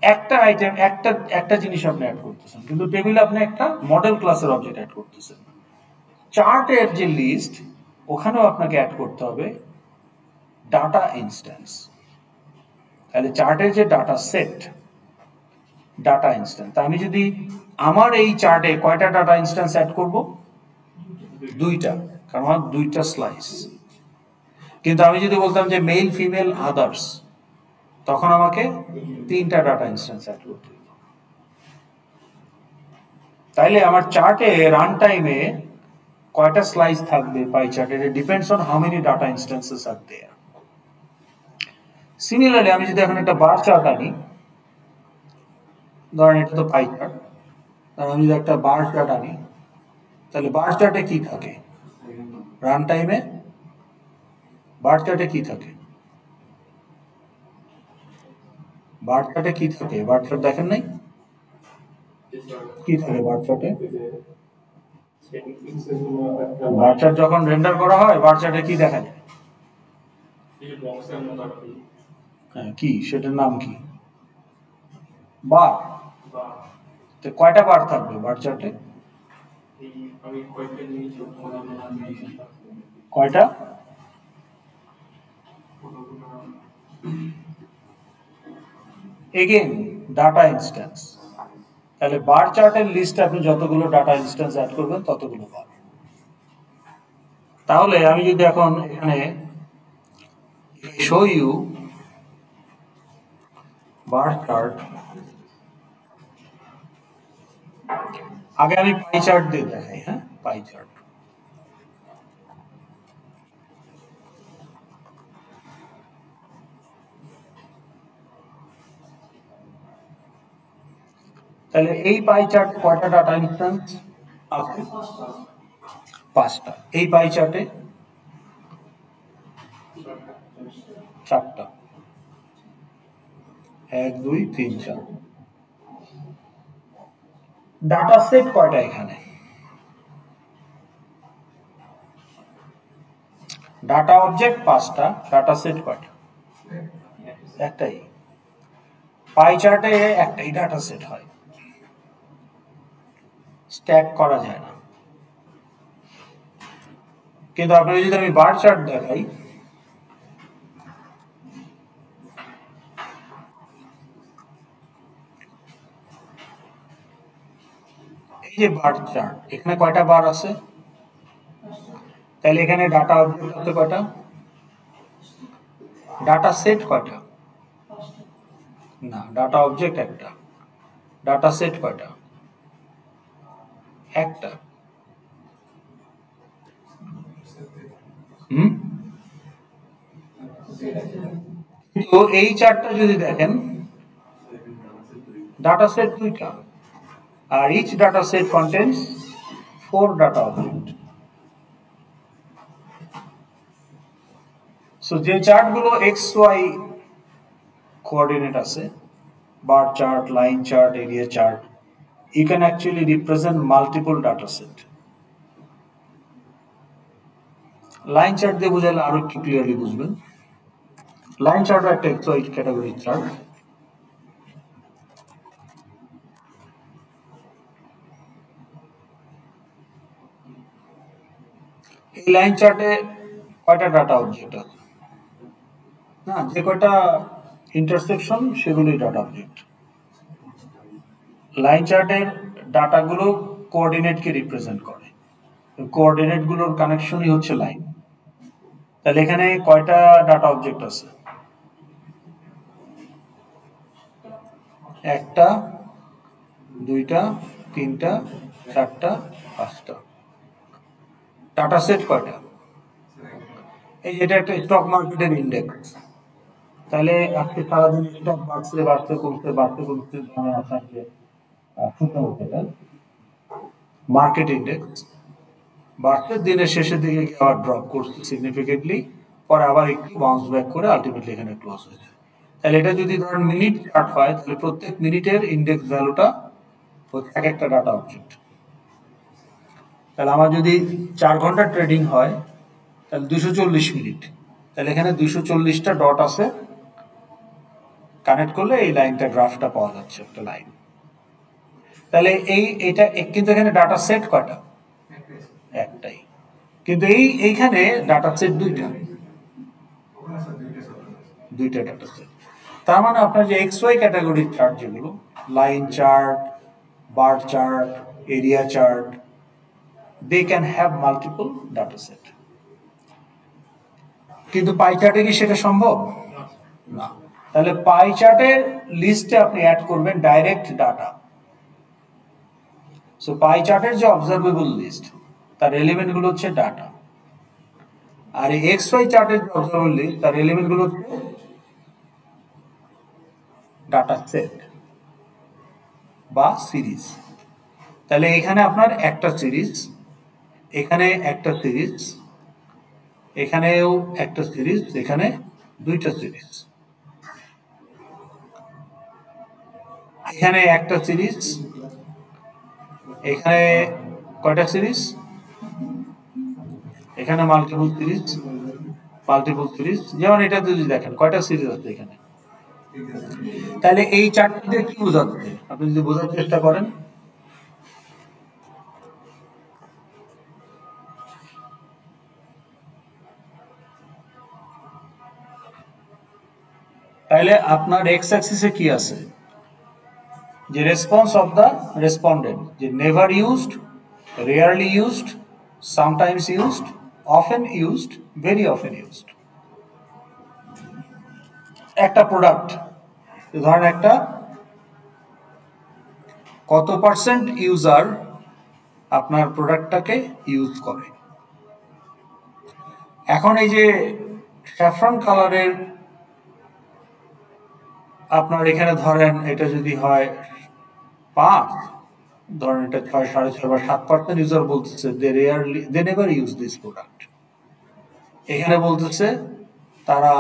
একটা আইটেম একটা একটা জিনিস আপনি অ্যাড করতেছেন, কিন্তু টেবিলে আপনি একটা মডেল ক্লাসের অবজেক্ট অ্যাড করতেছেন। চার্টের যে লিস্ট, ওখানেও আপনাকে অ্যাড করতে হবে ডাটা ইনস্ট্যান্স। তাহলে চার্টের যে ডাটা সেট, ডাটা ইনস্ট্যান্স, আমি যদি আমার এই চার্টে কয়টা ডাটা ইনস্ট্যান্স অ্যাড করব? দুইটা, কারণ আমার দুইটা স্লাইস। কিন্তু আমি যদি বলতাম যে মেল ফিমেল আদার্স, তখন আমাকে তিনটা ডাটা ইনস্ট্যান্স অ্যাড করতে হবে। তাইলে আমার চার্টে রান টাইমে কয়টা স্লাইস থাকবে পাই চার্টে, depends on how many data instances are there. Similarly আমি যদি এখন একটা বার চার্ট আনি, ধরেন এটা তো পাই চার্ট, আমি যদি একটা বার চার্ট আনি, তাহলে বার চার্টে কি থাকে? রান টাইমে বার চার্টে কি থাকে? বার চার্টে কি থাকে? বার চার্ট দেখেন নাই? কি থাকে বার চার্টে? বার চার্ট যখন রেন্ডার করা হয়, বার চার্টে কি দেখা যায়? হ্যাঁ, কি সেটার নাম কি? বার। তো কয়টা বার থাকবে বার চার্টে? কয়টা? Again data instance. তাহলে বার চার্টের লিস্টে আপনি যতগুলো ডাটা ইনস্ট্যান্স অ্যাড করবেন ততগুলো বার। তাহলে আমি যদি এখন এখানে শো ইউ বার চার্ট, আগে আমি পাই চার্ট দিয়ে দেখাই। হ্যাঁ, পাই চার্ট। তাহলে এই পাই চার্ট কয়টা ডাটা ইনস্ট্যান্স আছে? 5টা। এই পাই চার্টে 4টা। 1 2 3 4। ডাটা সেট কয়টা এখানে? ডাটা অবজেক্ট 5টা, ডাটা সেট কয়টা? একটাই। পাই চার্টে একটাই ডাটা সেট হয়, স্ট্যাক করা যায় না। কিন্তু আপনাকে যদি আমি বার চার্ট দেখাই, এই যে বার চার্ট, এখানে কয়টা বার আছে? তাহলে এখানে ডাটা অবজেক্ট আছে কয়টা? ডাটা সেট কয়টা? না, ডাটা অবজেক্ট একটা। ডাটা সেট কয়টা? একটা। তো এই চার্টটা যদি দেখেন, ডাটা সেট দুইটা, আর each data set contains 4 data object. So যে চার্টগুলো এক্স ওয়াই কোঅর্ডিনেট আছে, bar chart, line chart, area chart, you can actually represent multiple data set. Line chart দিয়ে বুঝাইলে আরো একটু ক্লিয়ারলি বুঝবেন। লাইন চার্ট একটা XY ক্যাটাগরি চার্ট। এই line চার্টে কয়টা ডাটা অবজেক্ট আছে? না, যে কয়টা ইন্টারসেকশন সেগুলোই ডাটা অবজেক্ট। লাইন চার্টের ডাটাগুলো কোঅর্ডিনেটকে রিপ্রেজেন্ট করে, কোঅর্ডিনেট গুলোর কানেকশনই হচ্ছে লাইন। তাহলে এখানে কয়টা ডাটা অবজেক্ট আছে? একটা, দুইটা, তিনটা, চারটা, পাঁচটা। ডাটা সেট কয়টা? এই যেটা একটা স্টক মার্কেটের ইন্ডেক্স। তাহলে আজকে সারাদিন স্টক বাড়ছে বাড়ছে কমছে বাড়ছে কমছে, মানে আপনাকে শুনতে হচ্ছে এটা মার্কেট ইন্ডেক্স বাড়ছে, দিনের শেষের দিকে গিয়ে আবার ড্রপ করছে সিগনিফিকেন্টলি, পরে আবার একটু বাউন্স ব্যাক করে আলটিমেটলি এখানে ক্লোজ হয়েছে। তাহলে এটা যদি ধরেন মিনিট চার্ট হয়, তাহলে প্রত্যেক মিনিটের ইন্ডেক্স ভ্যালুটা হচ্ছে এক একটা ডাটা অবজেক্ট। তাহলে আমার যদি 4 ঘন্টা ট্রেডিং হয়, তাহলে 240 মিনিট, তাহলে এখানে 240টা ডট আছে, কানেক্ট করলে এই লাইনটা গ্রাফটা পাওয়া যাচ্ছে একটা লাইন। তাহলে এটা কিন্তু এখানে ডাটা সেট কয়টা? একটাই। কিন্তু এইখানে ডাটা সেট দুইটা ডাটা সেট। তার মানে আপনার যে এক্স ওয়াই ক্যাটাগরির চার্ট, যেগুলো line chart, bar chart, area chart, they can have multiple data set. কিন্তু পাই চার্টে কি সেটা সম্ভব? না। তাহলে পাই চার্টের লিস্টে আপনি অ্যাড করবেন ডাইরেক্ট ডাটা। সো পাই চার্টের যে অবজারভেবল লিস্ট, তার এলিমেন্ট গুলো হচ্ছে ডাটা। আর এক্স ওয়াই চার্টের যে অবজারভেবল লিস্ট, তার এলিমেন্ট গুলো হচ্ছে ডাটা সেট বা সিরিজ। তাহলে এখানে আপনার একটা সিরিজ, এখানে একটা সিরিজ, এখানেও একটা সিরিজ, এখানে দুইটা সিরিজ, এখানে একটা সিরিজ, এখানে কয়টা সিরিজ? এখানে মাল্টিপল সিরিজ, মাল্টিপল সিরিজ। যেমন এটা যদি দেখেন কয়টা সিরিজ আছে এখানে। তাহলে এই চারটি দিয়ে কি বোঝাচ্ছে আপনি যদি বোঝার চেষ্টা করেন, তাহলে আপনার এক্স অ্যাক্সিসে কি আছে? যে রেসপন্স অফ দ্য রেসপন্ডেন্ট, যে never used, rarely used, sometimes used, often used, very often used. একটা প্রোডাক্ট ধরেন, একটা কত পার্সেন্ট ইউজার আপনার প্রোডাক্টটাকে ইউজ করে। এখন এই যে স্যাফরন কালারের, আপনার এখানে ধরেন এটা যদি হয় 5, ধরেন এটা 6, 6.5 বা 7% ইউজার বলতেছে they never use this product. এখানে বলতেছে তারা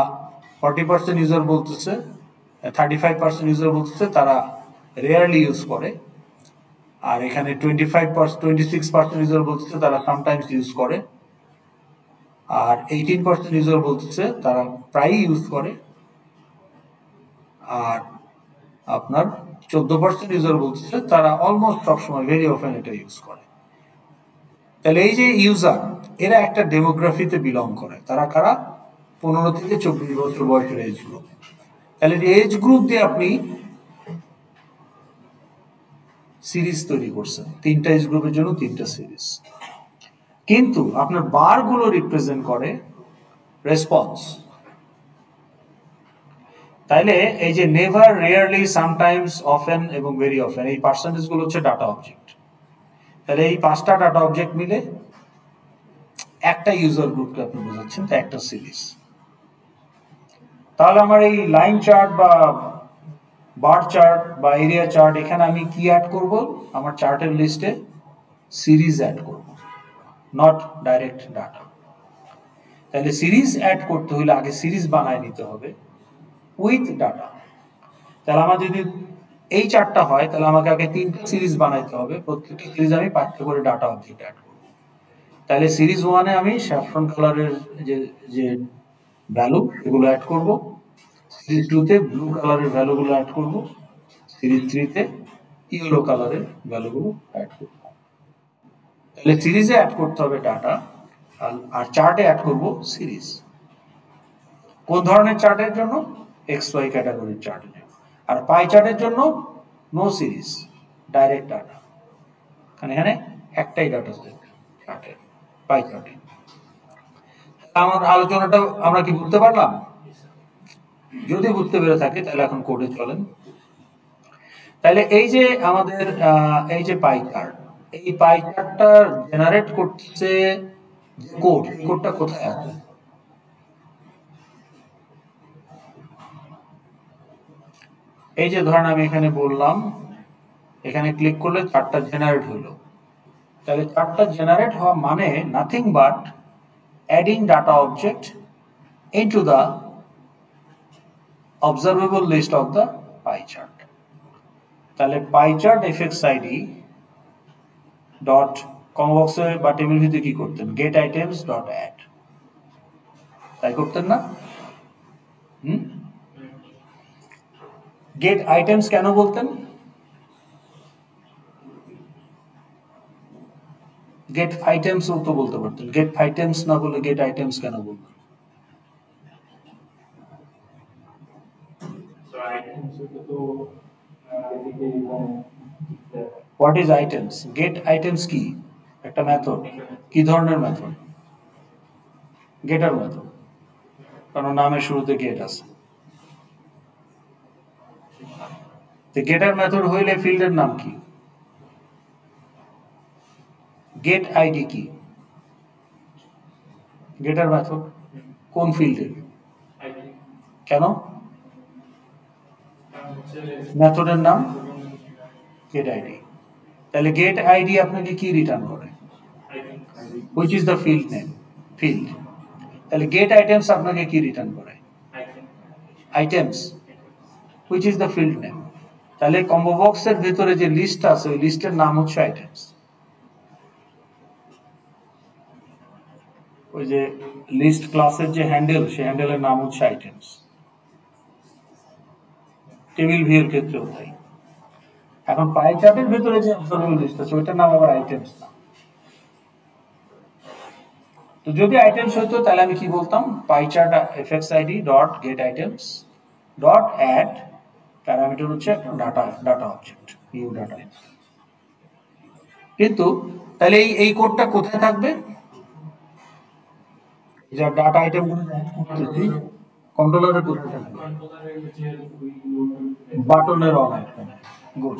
40% ইউজার বলতেছে, 35% ইউজার বলতেছে তারা রেয়ারলি ইউজ করে, আর এখানে 26% ইউজার বলতেছে তারা সামটাইমস ইউজ করে, আর 18% ইউজার বলতেছে তারা প্রায়ই ইউজ করে, আর আপনার 14% ইউজার বলছে তারা অলমোস্ট সবসময় ভেরি অফেন এটা ইউজ করে। তাহলে এই যে ইউজার এরা একটা ডেমোগ্রাফিতে বিলং করে, তারা কারা? 15 থেকে 24 বছর বয়সের এজ গ্রুপ। তাহলে যে এজ গ্রুপ দিয়ে আপনি সিরিজ তৈরি করছেন, 3টা এজ গ্রুপের জন্য 3টা সিরিজ, কিন্তু আপনার বার গুলো রিপ্রেজেন্ট করে রেসপন্স। তাইলে এই যে নেভার, রেয়ারলি, সামটাইমস, অফেন এবং ভেরি অফেন, এই পার্সেন্টেজ গুলো হচ্ছে ডাটা অবজেক্ট। তাহলে এই 5টা ডাটা অবজেক্ট মিলে একটা ইউজার গ্রুপকে আপনি বোঝাচ্ছেন, তো একটা সিরিজ। তাহলে আমার এই লাইন চার্ট বা বার চার্ট বা এরিয়া চার্ট, এখানে আমি কি অ্যাড করব? আমার চার্টের লিস্টে সিরিজ অ্যাড করব, নট ডাইরেক্ট ডাটা। তাহলে সিরিজ অ্যাড করতে হলে আগে সিরিজ বানায় নিতে হবে উইথ ডাটা। তাহলে আমার যদি এই চার্টটা হয়, তাহলে আমাকে আগে 3টা সিরিজ বানাইতে হবে, প্রত্যেকটি সিরিজ আমি 5টা করে ডাটা অবজেক্ট অ্যাড করব। তাহলে সিরিজ 1-এ আমি স্যাফরন কালারের যে যে ভ্যালু সেগুলো অ্যাড করব, সিরিজ 2-তে ব্লু কালারের ভ্যালুগুলো অ্যাড করব, সিরিজ 3-তে ইয়েলো কালারের ভ্যালুগুলো অ্যাড করব। তাহলে সিরিজে অ্যাড করতে হবে ডাটা, আর চার্টে অ্যাড করব সিরিজ। কোন ধরনের চার্টের জন্য? এক্স ওয়াই ক্যাটাগরির চার্টের জন্য। আর পাই চার্টের জন্য নো সিরিজ, ডাইরেক্ট ডাটা, কারণ এখানে একটাই ডাটা সেট চার্টের, পাই চার্টে। আমার আলোচনাটা আমরা কি বুঝতে পারলাম? যদি বুঝতে পেরে থাকে তাহলে এখন কোডে চলেন। তাহলে এই যে আমাদের এই যে পাই চার্ট, এই পাই চার্টটা জেনারেট করতেছে যে কোড, কোডটা কোথায় আছে? এই যে ধরেন আমি এখানে বললাম, এখানে ক্লিক করলে চার্টটা জেনারেট হলো। তাহলে চার্টটা জেনারেট হওয়া মানে nothing but adding data object into the observable list of the pie chart. তাহলে pie chart FX ID dot combo বক্সে বা টেবিল ভিতরে কি করতেন? গেট আইটেমস ডট অ্যাড, তাই করতেন না? গেট আইটেমস কেন বলতেন? গেট আইটেমস তো বলতে পারতেন, গেট আইটেমস না বলে গেট আইটেমস কেন বলতেন? What is items? Get items কি? একটা মেথড। কি ধরনের মেথড? গেটার মেথড, কারণ নামের শুরুতে গেট আছে। গেটার মেথড হইলে ফিল্ডের নাম কি? গেট আইডি কি? গেটার মেথড। কোন ফিল্ডের? কেন? মেথডের নাম গেট আইডি। তাহলে গেট আইডি আপনাকে কি রিটার্ন করে? Which is the field name? Field. তাহলে গেট আইটেমস আপনাকে কি রিটার্ন করে? Items. Which is the field name? তাহলে কম্বো বক্সের ভেতরে যে লিস্ট আছে ওই লিস্টের নাম হচ্ছে আইটেমস। ওই যে লিস্ট ক্লাসের যে হ্যান্ডেল, সেই হ্যান্ডেলের নাম হচ্ছে আইটেমস। টেবিল ভিউর ক্ষেত্রেও তাই। এখন পাই চার্টের ভেতরে যে অবজারভেবল লিস্ট আছে ওইটার নাম আবার আইটেমস না। তো যদি আইটেমস হতো তাহলে আমি কি বলতাম? Pie chart FX ID dot get items dot add, parameter হচ্ছে ডাটা অবজেক্ট, নিউ ডাটা। কিন্তু তাহলে এই কোডটা কোথায় থাকবে? যা ডাটা আইটেম গুলো করতেছি কন্ট্রোলারের কোথায় থাকবে? বাটনের অন অ্যাকশনে। গুড।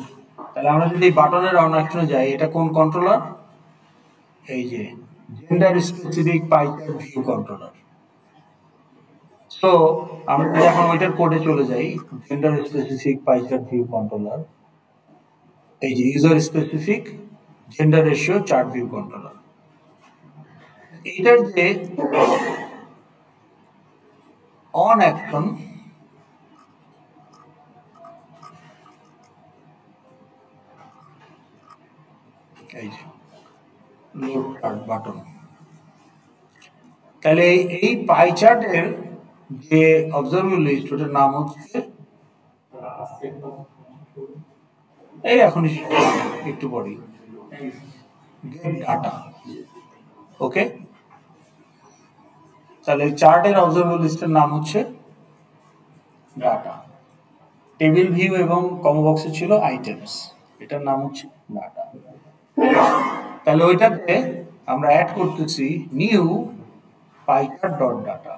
তাহলে আমরা যদি বাটনের অন অ্যাকশনে যাই, এটা কোন কন্ট্রোলার? এই যে gender specific pie chart view controller. So আমরা যদি এখন ওইটার কোডে চলে যাই, gender specific pie chart view controller, এই যে user specific gender ratio chart view controller, এইটার যে অন অ্যাকশন, এই যে লোড চার্ট বাটন। তাহলে এই পাই চার্টের যে অবজারভেবল লিস্ট ওটার নাম হচ্ছে এই এখনই একটু পরেই গেট ডাটা। ওকে, তাহলে চার্টের অবজারভেবল লিস্টের নাম হচ্ছে ডাটা। টেবিল ভিউ এবং কমো বক্সে ছিল আইটেমস, এটার নাম হচ্ছে ডাটা। তাহলে ওইটাতে আমরা অ্যাড করতেছি নিউ পাইচার্ট ডট ডাটা।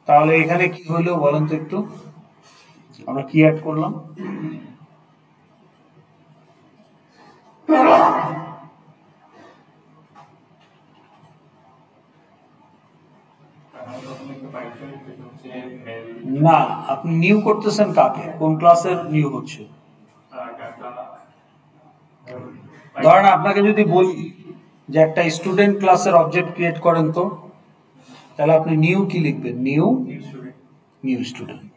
তাহলে এখানে কি হলো বলেন তো একটু, আমরা কি অ্যাড করলাম? না, আপনি নিউ করতেছেন কাকে, কোন ক্লাসের নিউ হচ্ছে? ধরেন আপনাকে যদি বলি যে একটা স্টুডেন্ট ক্লাসের অবজেক্ট ক্রিয়েট করেন তো, তাহলে আপনি নিউ কি লিখবেন? New new student.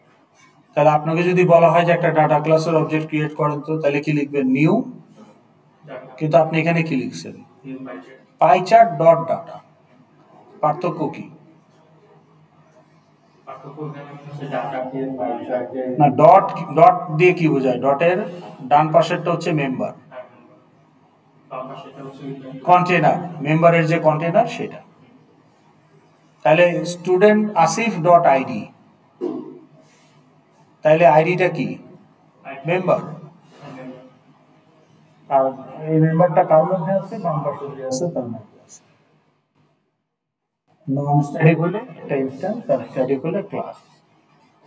তাহলে আপনাকে যদি বলা হয় যে একটা ডাটা ক্লাসের অবজেক্ট ক্রিয়েট করেন তো, তাহলে কি লিখবেন? নিউ। কিন্তু আপনি এখানে কি লিখছেন? Pie chart dot data. পার্থক্য কি? না, ডট ডট দিয়ে কি বোঝায়? ডটের ডান পাশেরটা হচ্ছে মেম্বার, কন্টেনার, মেম্বারের যে কন্টেনার সেটা। তাহলে স্টুডেন্ট আসিফ ডট আইডি, তাহলে আইডিটা কি? মেম্বার। আর এই মেম্বারটা কার মধ্যে আছে? বাম পাশে যে আছে তার মধ্যে আছে। নন স্ট্যাটিক হলে এটা ইনস্ট্যান্স, আর স্ট্যাটিক হলে ক্লাস।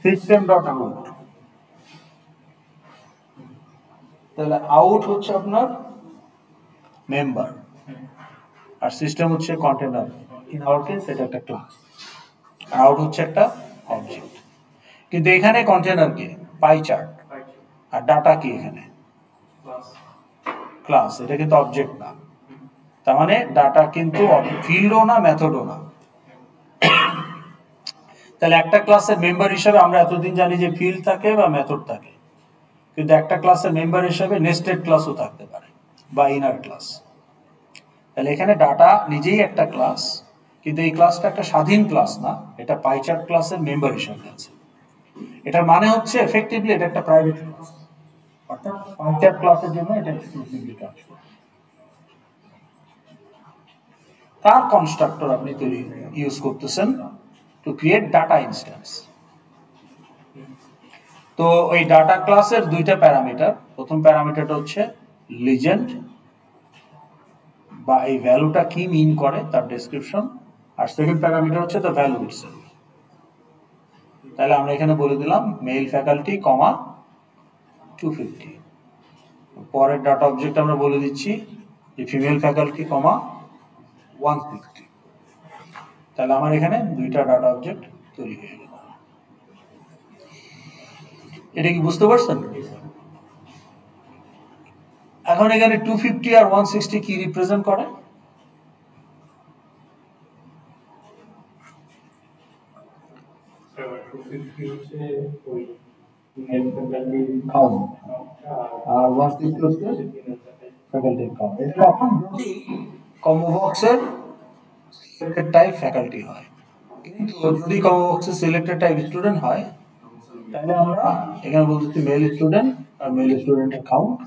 সিস্টেম ডট আউট, তাহলে আউট হচ্ছে আপনার মেম্বার আর সিস্টেম হচ্ছে কন্টেনার। ইন আওয়ার কেস এটা একটা ক্লাস, আর আউট হচ্ছে একটা অবজেক্ট। কিন্তু এখানে কন্টেনার কে? Pie chart. আর ডাটা কি এখানে? ক্লাস। এটা কিন্তু অবজেক্ট না, তার মানে ডাটা কিন্তু ফিল্ডও না, মেথডও না। তাহলে একটা ক্লাসের মেম্বার হিসেবে আমরা এতদিন জানি যে ফিল্ড থাকে বা মেথড থাকে, কিন্তু একটা ক্লাসের মেম্বার হিসেবে নেস্টেড ক্লাসও থাকতে পারে বা ইনার ক্লাস। তাহলে এখানে ডাটা নিজেই একটা ক্লাস, কিন্তু এই ক্লাসটা একটা স্বাধীন ক্লাস না, এটা পাইচার্ট ক্লাসের মেম্বার হিসেবে আছে। এটার মানে হচ্ছে এফেক্টিভলি এটা একটা প্রাইভেট ক্লাস, অর্থাৎ পাইচার্ট ক্লাসের জন্য এটা এক্সক্লুসিভলি কাজ করে। তার কনস্ট্রাক্টর আপনি তৈরি ইউজ করতেছেন টু ক্রিয়েট ডাটা ইনস্ট্যান্স। তো এই ডাটা ক্লাসের দুইটা প্যারামিটার। প্রথম প্যারামিটারটা হচ্ছে লিজেন্ড, বা এই ভ্যালুটা কি মিন করে তার ডেসক্রিপশন। আর সেকেন্ড প্যারামিটার হচ্ছে দ্য ভ্যালু ইটসেলফ। তাহলে আমরা এখানে বলে দিলাম মেল ফ্যাকাল্টি কমা 250। পরের ডাটা অবজেক্ট আমরা বলে দিচ্ছি যে ফিমেল ফ্যাকাল্টি কমা 160। তাহলে আমার এখানে দুইটা ডাটা অবজেক্ট তৈরি হয়ে গেল। এটা কি বুঝতে পারছেন? এখন এখানে 250 আর 160 কি রিপ্রেজেন্ট করে? আর 160 হচ্ছে ফ্যাকাল্টির কাউন্ট। এটা তখন যদি কম্বো বক্সের সিলেক্টেড টাইপ ফ্যাকাল্টি হয়, কিন্তু যদি কম্বো বক্সের সিলেক্টেড টাইপ স্টুডেন্ট হয়, তাহলে আমরা এখানে বলতেছি মেল স্টুডেন্ট আর মেল স্টুডেন্টের কাউন্ট,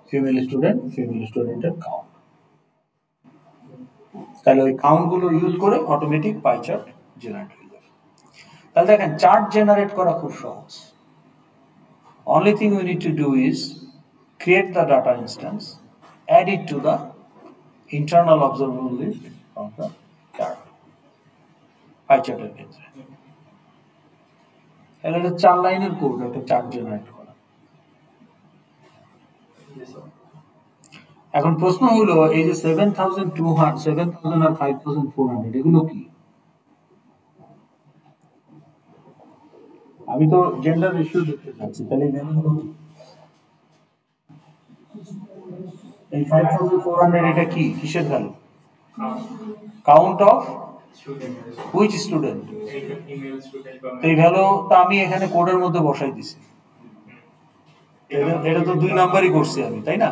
ফিমেল স্টুডেন্টের কাউন্ট। তাহলে ওই কাউন্ট গুলো ইউজ করে অটোমেটিক পাই চার্ট জেনারেট হয়ে যাবে। তাহলে দেখেন চার্ট জেনারেট করা খুব সহজ। Only thing we need to do is create the data instance, add it to the internal observable list of the chart. পাই চার্টের ক্ষেত্রে তাহলে এটা 4 লাইনের কোড, একটা চার্ট জেনারেট করা। এখন প্রশ্ন হলো এই যে 7200, 7000 আর 5400 এগুলো কি? আমি তো জেন্ডার রেশিও দেখতে চাচ্ছি, তাহলে এই ভ্যালুগুলো কি? এই 5400 এটা কি, কিসের value? Count of which student? এই ভ্যালু তো আমি এখানে কোডের মধ্যে বসাই দিছি। এটা তো 2 নাম্বারই করছি আমি, তাই না?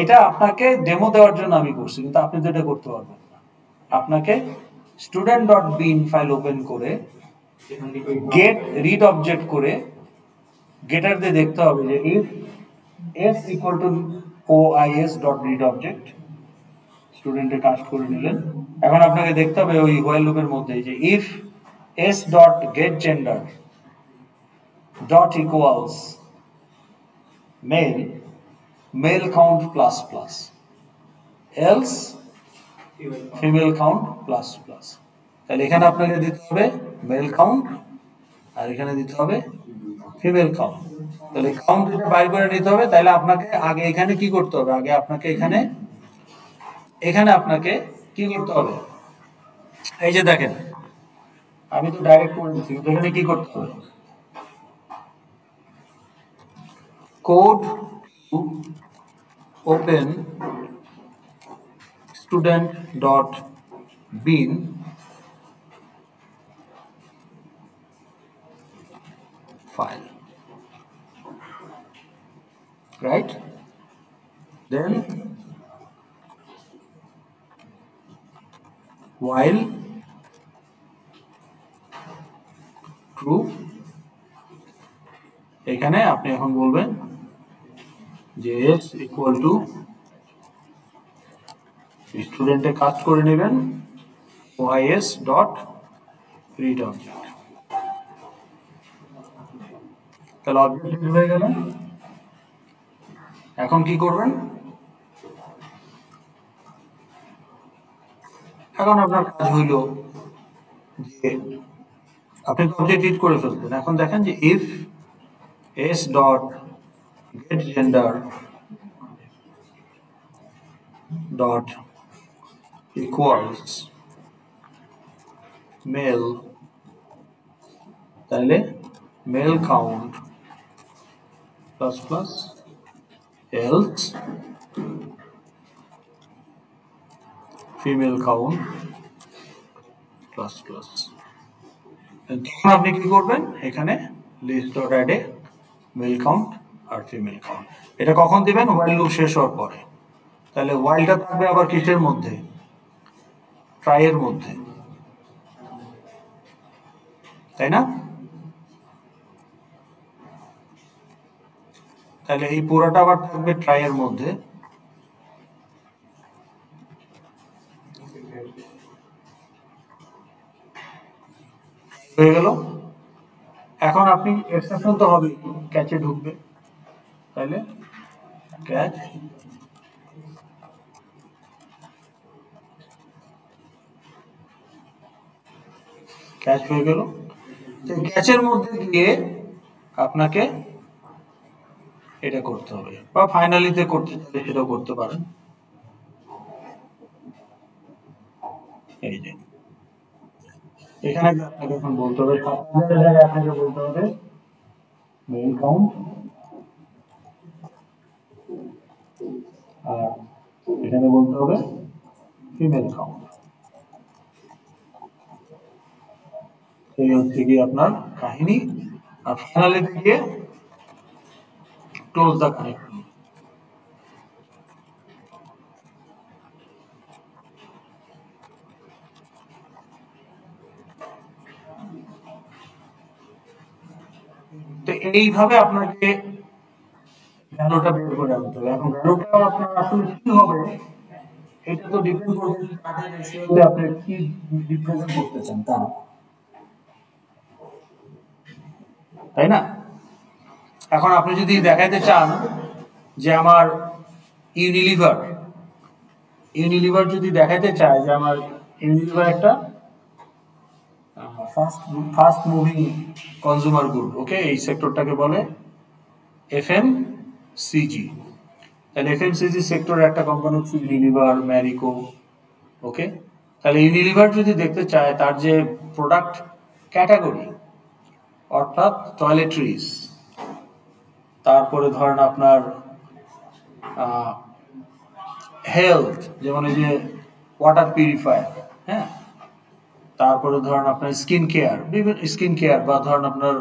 এটা আপনাকে ডেমো দেওয়ার জন্য আমি করছি, কিন্তু আপনি তো এটা করতে পারবেন না। আপনাকে student.bin ফাইল ওপেন করে গেট রিড অবজেক্ট করে গেটার দিয়ে দেখতে হবে যে if s equal to ois dot read object, স্টুডেন্টের কাজ করে নিলেন। এখন আপনাকে দেখতে হবে ওই হোয়াইল লুপের মধ্যে যে if s dot get gender dot equals male, male count plus plus, else female count plus plus. তাহলে এখানে আপনাকে দিতে হবে মেল কাউন্ট আর এখানে দিতে হবে ফিমেল কাউন্ট। তাহলে কাউন্ট এটা বাইর করে নিতে হবে। তাহলে আপনাকে আগে এখানে কি করতে হবে, আগে আপনাকে এখানে এখানে আপনাকে কি করতে হবে, এই যে দেখেন আমি তো ডাইরেক্ট করে দিচ্ছি, এখানে কি করতে হবে, code to open student dot bin file, right? Then while true, এখানে আপনি এখন বলবেন যে s ইকুয়াল টু স্টুডেন্টের কাজ করে নেবেন ois ডট রিড অবজেক্ট। তাহলে অবজেক্ট হয়ে গেল। এখন কি করবেন, এখন আপনার কাজ হইল যে আপনি অবজেক্ট রিড করে ফেলছেন। এখন দেখেন যে if s dot get gender dot equals male, তাহলে male count plus plus else female count plus plus. তখন আপনি কি করবেন, এখানে লিস্ট ডট অ্যাডে মেল কাউন্ট আর ফিমেল কাউন্ট। এটা কখন দিবেন, হোয়াইল লুপ শেষ হওয়ার পরে। তাহলে হোয়াইলটা থাকবে আবার কিসের মধ্যে, ট্রাই এর মধ্যে, তাই না? তাহলে এই পুরোটা আবার থাকবে ট্রাই এর মধ্যে। হয়ে গেল। এখন আপনি এক্সেপশন তো হবে, ক্যাচে ঢুকবে, তাহলে ক্যাচ ক্যাচ হয়ে গেল। তো ক্যাচের মধ্যে গিয়ে আপনাকে এটা করতে হবে, বা ফাইনালিতে করতে চাইলে সেটাও করতে পারেন। এই যে এখানে আপনাকে এখন বলতে হবে ৭০০০ জায়গায় আপনাকে বলতে হবে মেল কাউন্ট, আর এখানে বলতে হবে ফিমেল কাউন্ট। এই হচ্ছে কি আপনার কাহিনী। আর ফাইনালিতে গিয়ে ক্লোজ দ্য কানেকশন। তো এইভাবে আপনাকে ভ্যালুটা বের করে আনতে হবে। এখন ভ্যালুটা আপনার আসলে কি হবে এটা তো ডিপেন্ড করবে কার্ডের রেশিওতে আপনি কি রিপ্রেজেন্ট করতে চান, তাই না? এখন আপনি যদি দেখাইতে চান যে আমার ইউনিলিভার যদি দেখাইতে চায় যে আমার ইউনিলিভার একটা ফাস্ট মুভিং কনজিউমার গুড, ওকে, এই সেক্টরটাকে বলে এফএমসিজি। তাহলে এফএমসিজি সেক্টরের একটা কোম্পানি হচ্ছে ইউনিলিভার, ম্যারিকো, ওকে। তাহলে ইউনিলিভার যদি দেখতে চায় তার যে প্রোডাক্ট ক্যাটাগরি, অর্থাৎ টয়লেট্রিজ, তারপরে ধরেন আপনার হেলথ, যেমন এই যে ওয়াটার পিউরিফায়ার, হ্যাঁ, তারপরে ধরেন আপনার স্কিন কেয়ার, বিভিন্ন স্কিন কেয়ার, বা ধরেন আপনার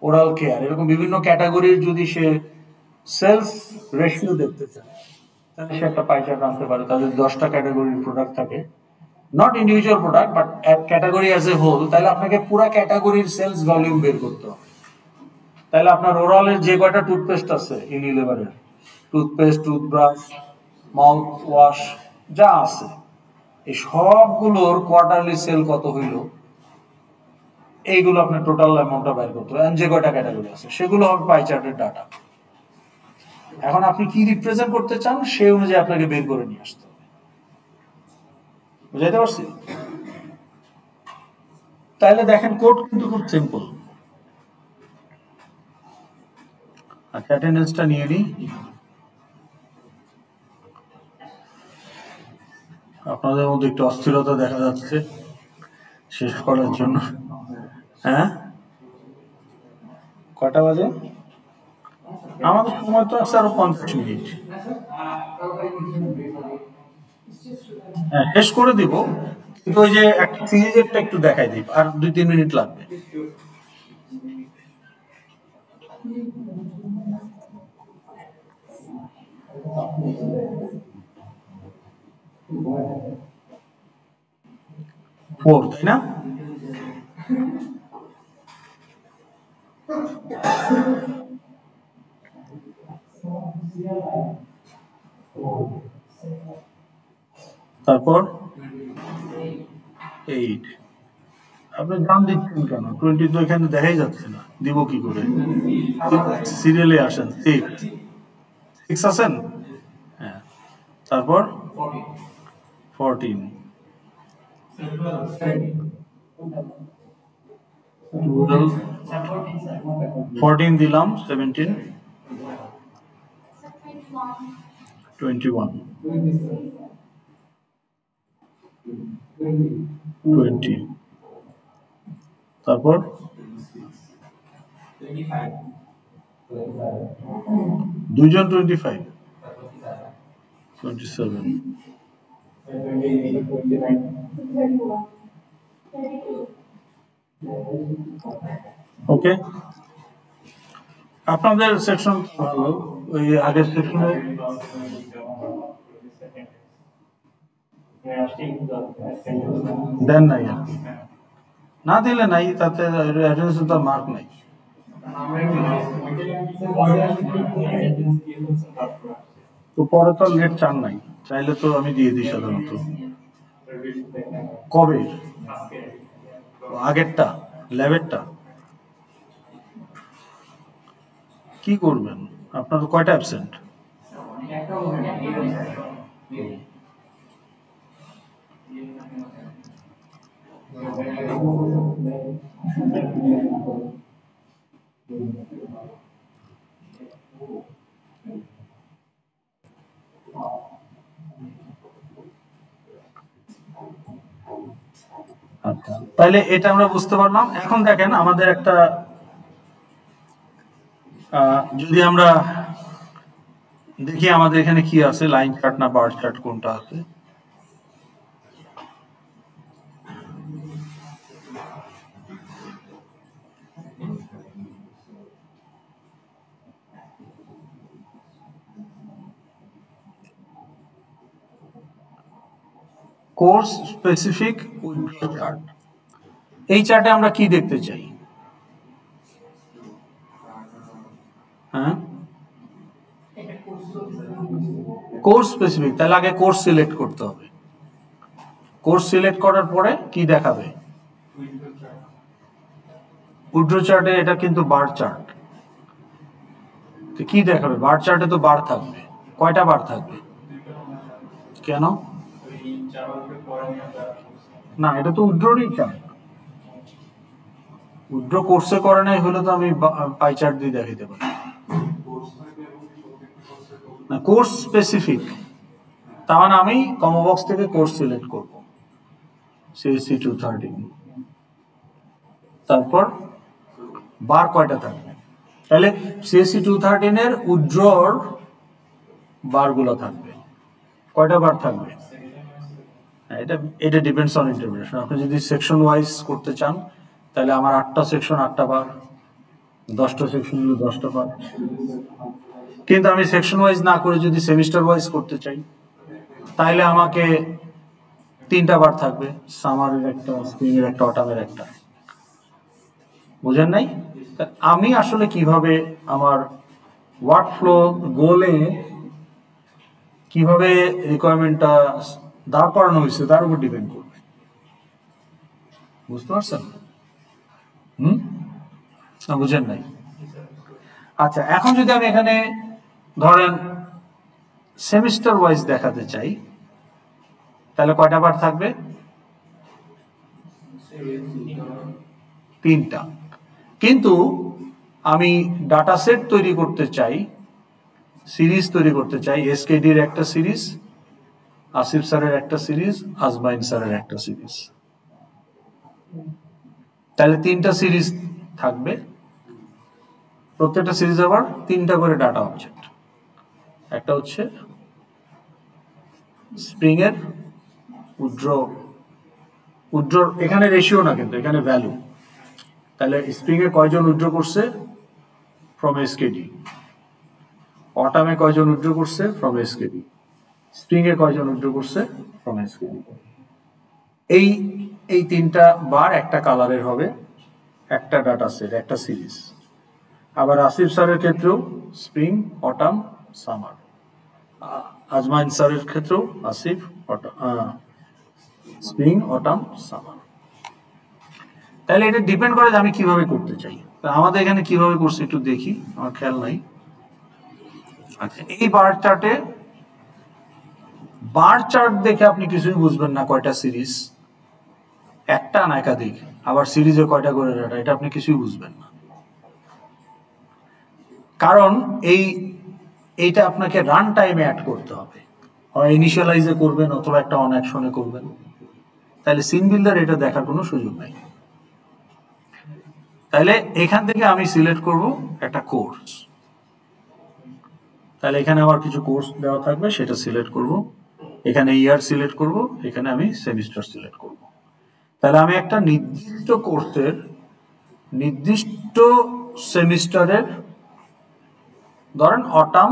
ওরাল কেয়ার, এরকম বিভিন্ন ক্যাটাগরির যদি সে সেলস রেশিও দেখতে চায় তাহলে সে একটা পাই চার্ট আনতে পারে। তাদের 10টা ক্যাটাগরির প্রোডাক্ট থাকে, not individual product but category as a whole, তাহলে আপনাকে পুরো ক্যাটাগরির সেলস ভলিউম বের করতে হবে। তাহলে আপনার ওরালের যে কয়টা টুথপেস্ট আছে ইউনিলিভারের, টুথপেস্ট, টুথব্রাশ, মাউথ ওয়াশ যা আছে, এই সবগুলোর কোয়ার্টারলি সেল কত হইল, এইগুলো আপনার টোটাল অ্যামাউন্টটা বের করতে হবে। যে কয়টা ক্যাটাগরি আছে সেগুলো হবে পাই চার্টের ডাটা। এখন আপনি কি রিপ্রেজেন্ট করতে চান সেই অনুযায়ী আপনাকে বের করে নিয়ে আসতে হবে। বুঝাইতে পারছি? তাহলে দেখেন কোড কিন্তু খুব সিম্পল। আচ্ছা, অ্যাটেন্ডেন্সটা নিয়ে নিই। আপনাদের মধ্যে একটু অস্থিরতা দেখা যাচ্ছে শেষ করার জন্য। হ্যাঁ, কয়টা বাজে? আমাদের সময় তো আছে আরো 50 মিনিট। হ্যাঁ, শেষ করে দিব, কিন্তু ওই যে একটা সিরিজেরটা একটু দেখাই দিব, আর 2-3 মিনিট লাগবে। ফোর, তাই না? তারপর 8। আপনি দাম দিচ্ছেন কেন? 20 তো এখানে দেখাই যাচ্ছে না, দিব কি করে? সিরিয়ালে আসেন। 6 আছেন? হ্যাঁ। তারপর 14, 12, 14 দিলাম, 17, 21, 20, তারপর 2 জন 25, 27, ওকে। আপনাদের সেকশন ভালো, ওই আগের সেকশনে দেন নাই, আর না দিলে নাই, তাতে অ্যাটেন্ডেন্সে তো মার্ক নাই। তো পরে তো লেট চান নাই, চাইলে তো আমি দিয়ে দিই সাধারণত। কবে? আগেরটা, ল্যাবেরটা। কি করবেন? আপনার কয়টা অ্যাবসেন্ট? আচ্ছা, তাহলে এটা আমরা বুঝতে পারলাম। এখন দেখেন আমাদের একটা যদি আমরা দেখি আমাদের এখানে কি আছে, লাইন চার্ট না বার চার্ট কোনটা আছে? Course specific withdraw chart. এই চার্টে আমরা কি দেখতে চাই? হ্যাঁ, কোর্স স্পেসিফিক, তাহলে আগে কোর্স সিলেক্ট করতে হবে। কোর্স সিলেক্ট করার পরে কি দেখাবে? উইথড্র চার্টে এটা কিন্তু বার চার্ট, তো কি দেখাবে? বার চার্টে তো বার থাকবে। কয়টা বার থাকবে? কেন? না, এটা তো উইথড্ররই চার্ট। উইথড্র কোর্সে করে নাই হলে তো আমি পাই চার্ট দিয়ে দেখাইতে পারি না। কোর্স স্পেসিফিক, তার মানে আমি কমো বক্স থেকে কোর্স সিলেক্ট করব, সিএসসি 213। তারপর বার কয়টা থাকবে? তাহলে সিএসসি 213 এর উইথড্রর বারগুলো থাকবে। কয়টা বার থাকবে? এটা এটা ডিপেন্ডস অন ইন্টারপ্রিটেশন। আপনি যদি সেকশন ওয়াইজ করতে চান তাহলে আমার 8টা সেকশন 8টা বার, 10টা সেকশন হলো 10টা বার। কিন্তু আমি সেকশন ওয়াইজ না করে যদি সেমিস্টার ওয়াইজ করতে চাই তাহলে আমাকে তিনটা বার থাকবে, সামারের একটা, স্প্রিং এর একটা, অটামের একটা। বুঝেন নাই? আমি আসলে কিভাবে আমার ওয়ার্কফ্লো গোলে কিভাবে রিকোয়ারমেন্টটা দাঁড় করানো হয়েছে তার উপর ডিপেন্ড করবে। বুঝতে পারছেন? না বুঝেন নাই? আচ্ছা, এখন যদি আমি এখানে ধরেন সেমিস্টার ওয়াইজ দেখাতে চাই, তাহলে কয়টা বার থাকবে? তিনটা। কিন্তু আমি ডাটা সেট তৈরি করতে চাই, সিরিজ তৈরি করতে চাই, এসকেডির একটা সিরিজ, আসিফ স্যারের একটা সিরিজ, আজমাইন স্যারের একটা সিরিজ। তাহলে তিনটা সিরিজ থাকবে, প্রত্যেকটা সিরিজ আবার তিনটা করে ডাটা অবজেক্ট। একটা হচ্ছে স্প্রিং এর উইথড্র, এখানে রেশিও না কিন্তু এখানে ভ্যালু। তাহলে স্প্রিং এ কয়জন উইথড্র করছে ফ্রম এসকেডি, অটামে কয়জন উইথড্র করছে ফ্রম এসকেডি, স্প্রিং এ কয়জন উইথড্র করছে ফ্রম এসকেডি। এই এই তিনটা বার একটা কালারের হবে, একটা ডাটা সেট, একটা সিরিজ। আবার আসিফ স্যারের ক্ষেত্রেও স্প্রিং, অটাম, সামার। আজমাইন স্যারের ক্ষেত্রেও আসিফ, স্প্রিং, অটাম, সামার। তাহলে এটা ডিপেন্ড করে যে আমি কিভাবে করতে চাই। আমাদের এখানে কিভাবে করছি একটু দেখি, আমার খেয়াল নাই। আচ্ছা, এই বার চার্টে, বার চার্ট দেখে আপনি কিছুই বুঝবেন না কয়টা সিরিজ, একটা না একাধিক, আবার সিরিজে কয়টা করে ডাটা, এটা আপনি কিছুই বুঝবেন না। কারণ এইটা আপনাকে রান টাইমে অ্যাড করতে হবে, হয় ইনিশিয়ালাইজে করবেন অথবা একটা অন অ্যাকশনে করবেন। তাহলে সিন বিল্ডার এটা দেখার কোনো সুযোগ নাই। তাহলে এখান থেকে আমি সিলেক্ট করব একটা কোর্স। তাহলে এখানে আমার কিছু কোর্স দেওয়া থাকবে, সেটা সিলেক্ট করব। এখানে ইয়ার সিলেক্ট করব, এখানে আমি সেমিস্টার সিলেক্ট করব। তাহলে আমি একটা নির্দিষ্ট কোর্সের নির্দিষ্ট সেমিস্টারের, ধরেন অটাম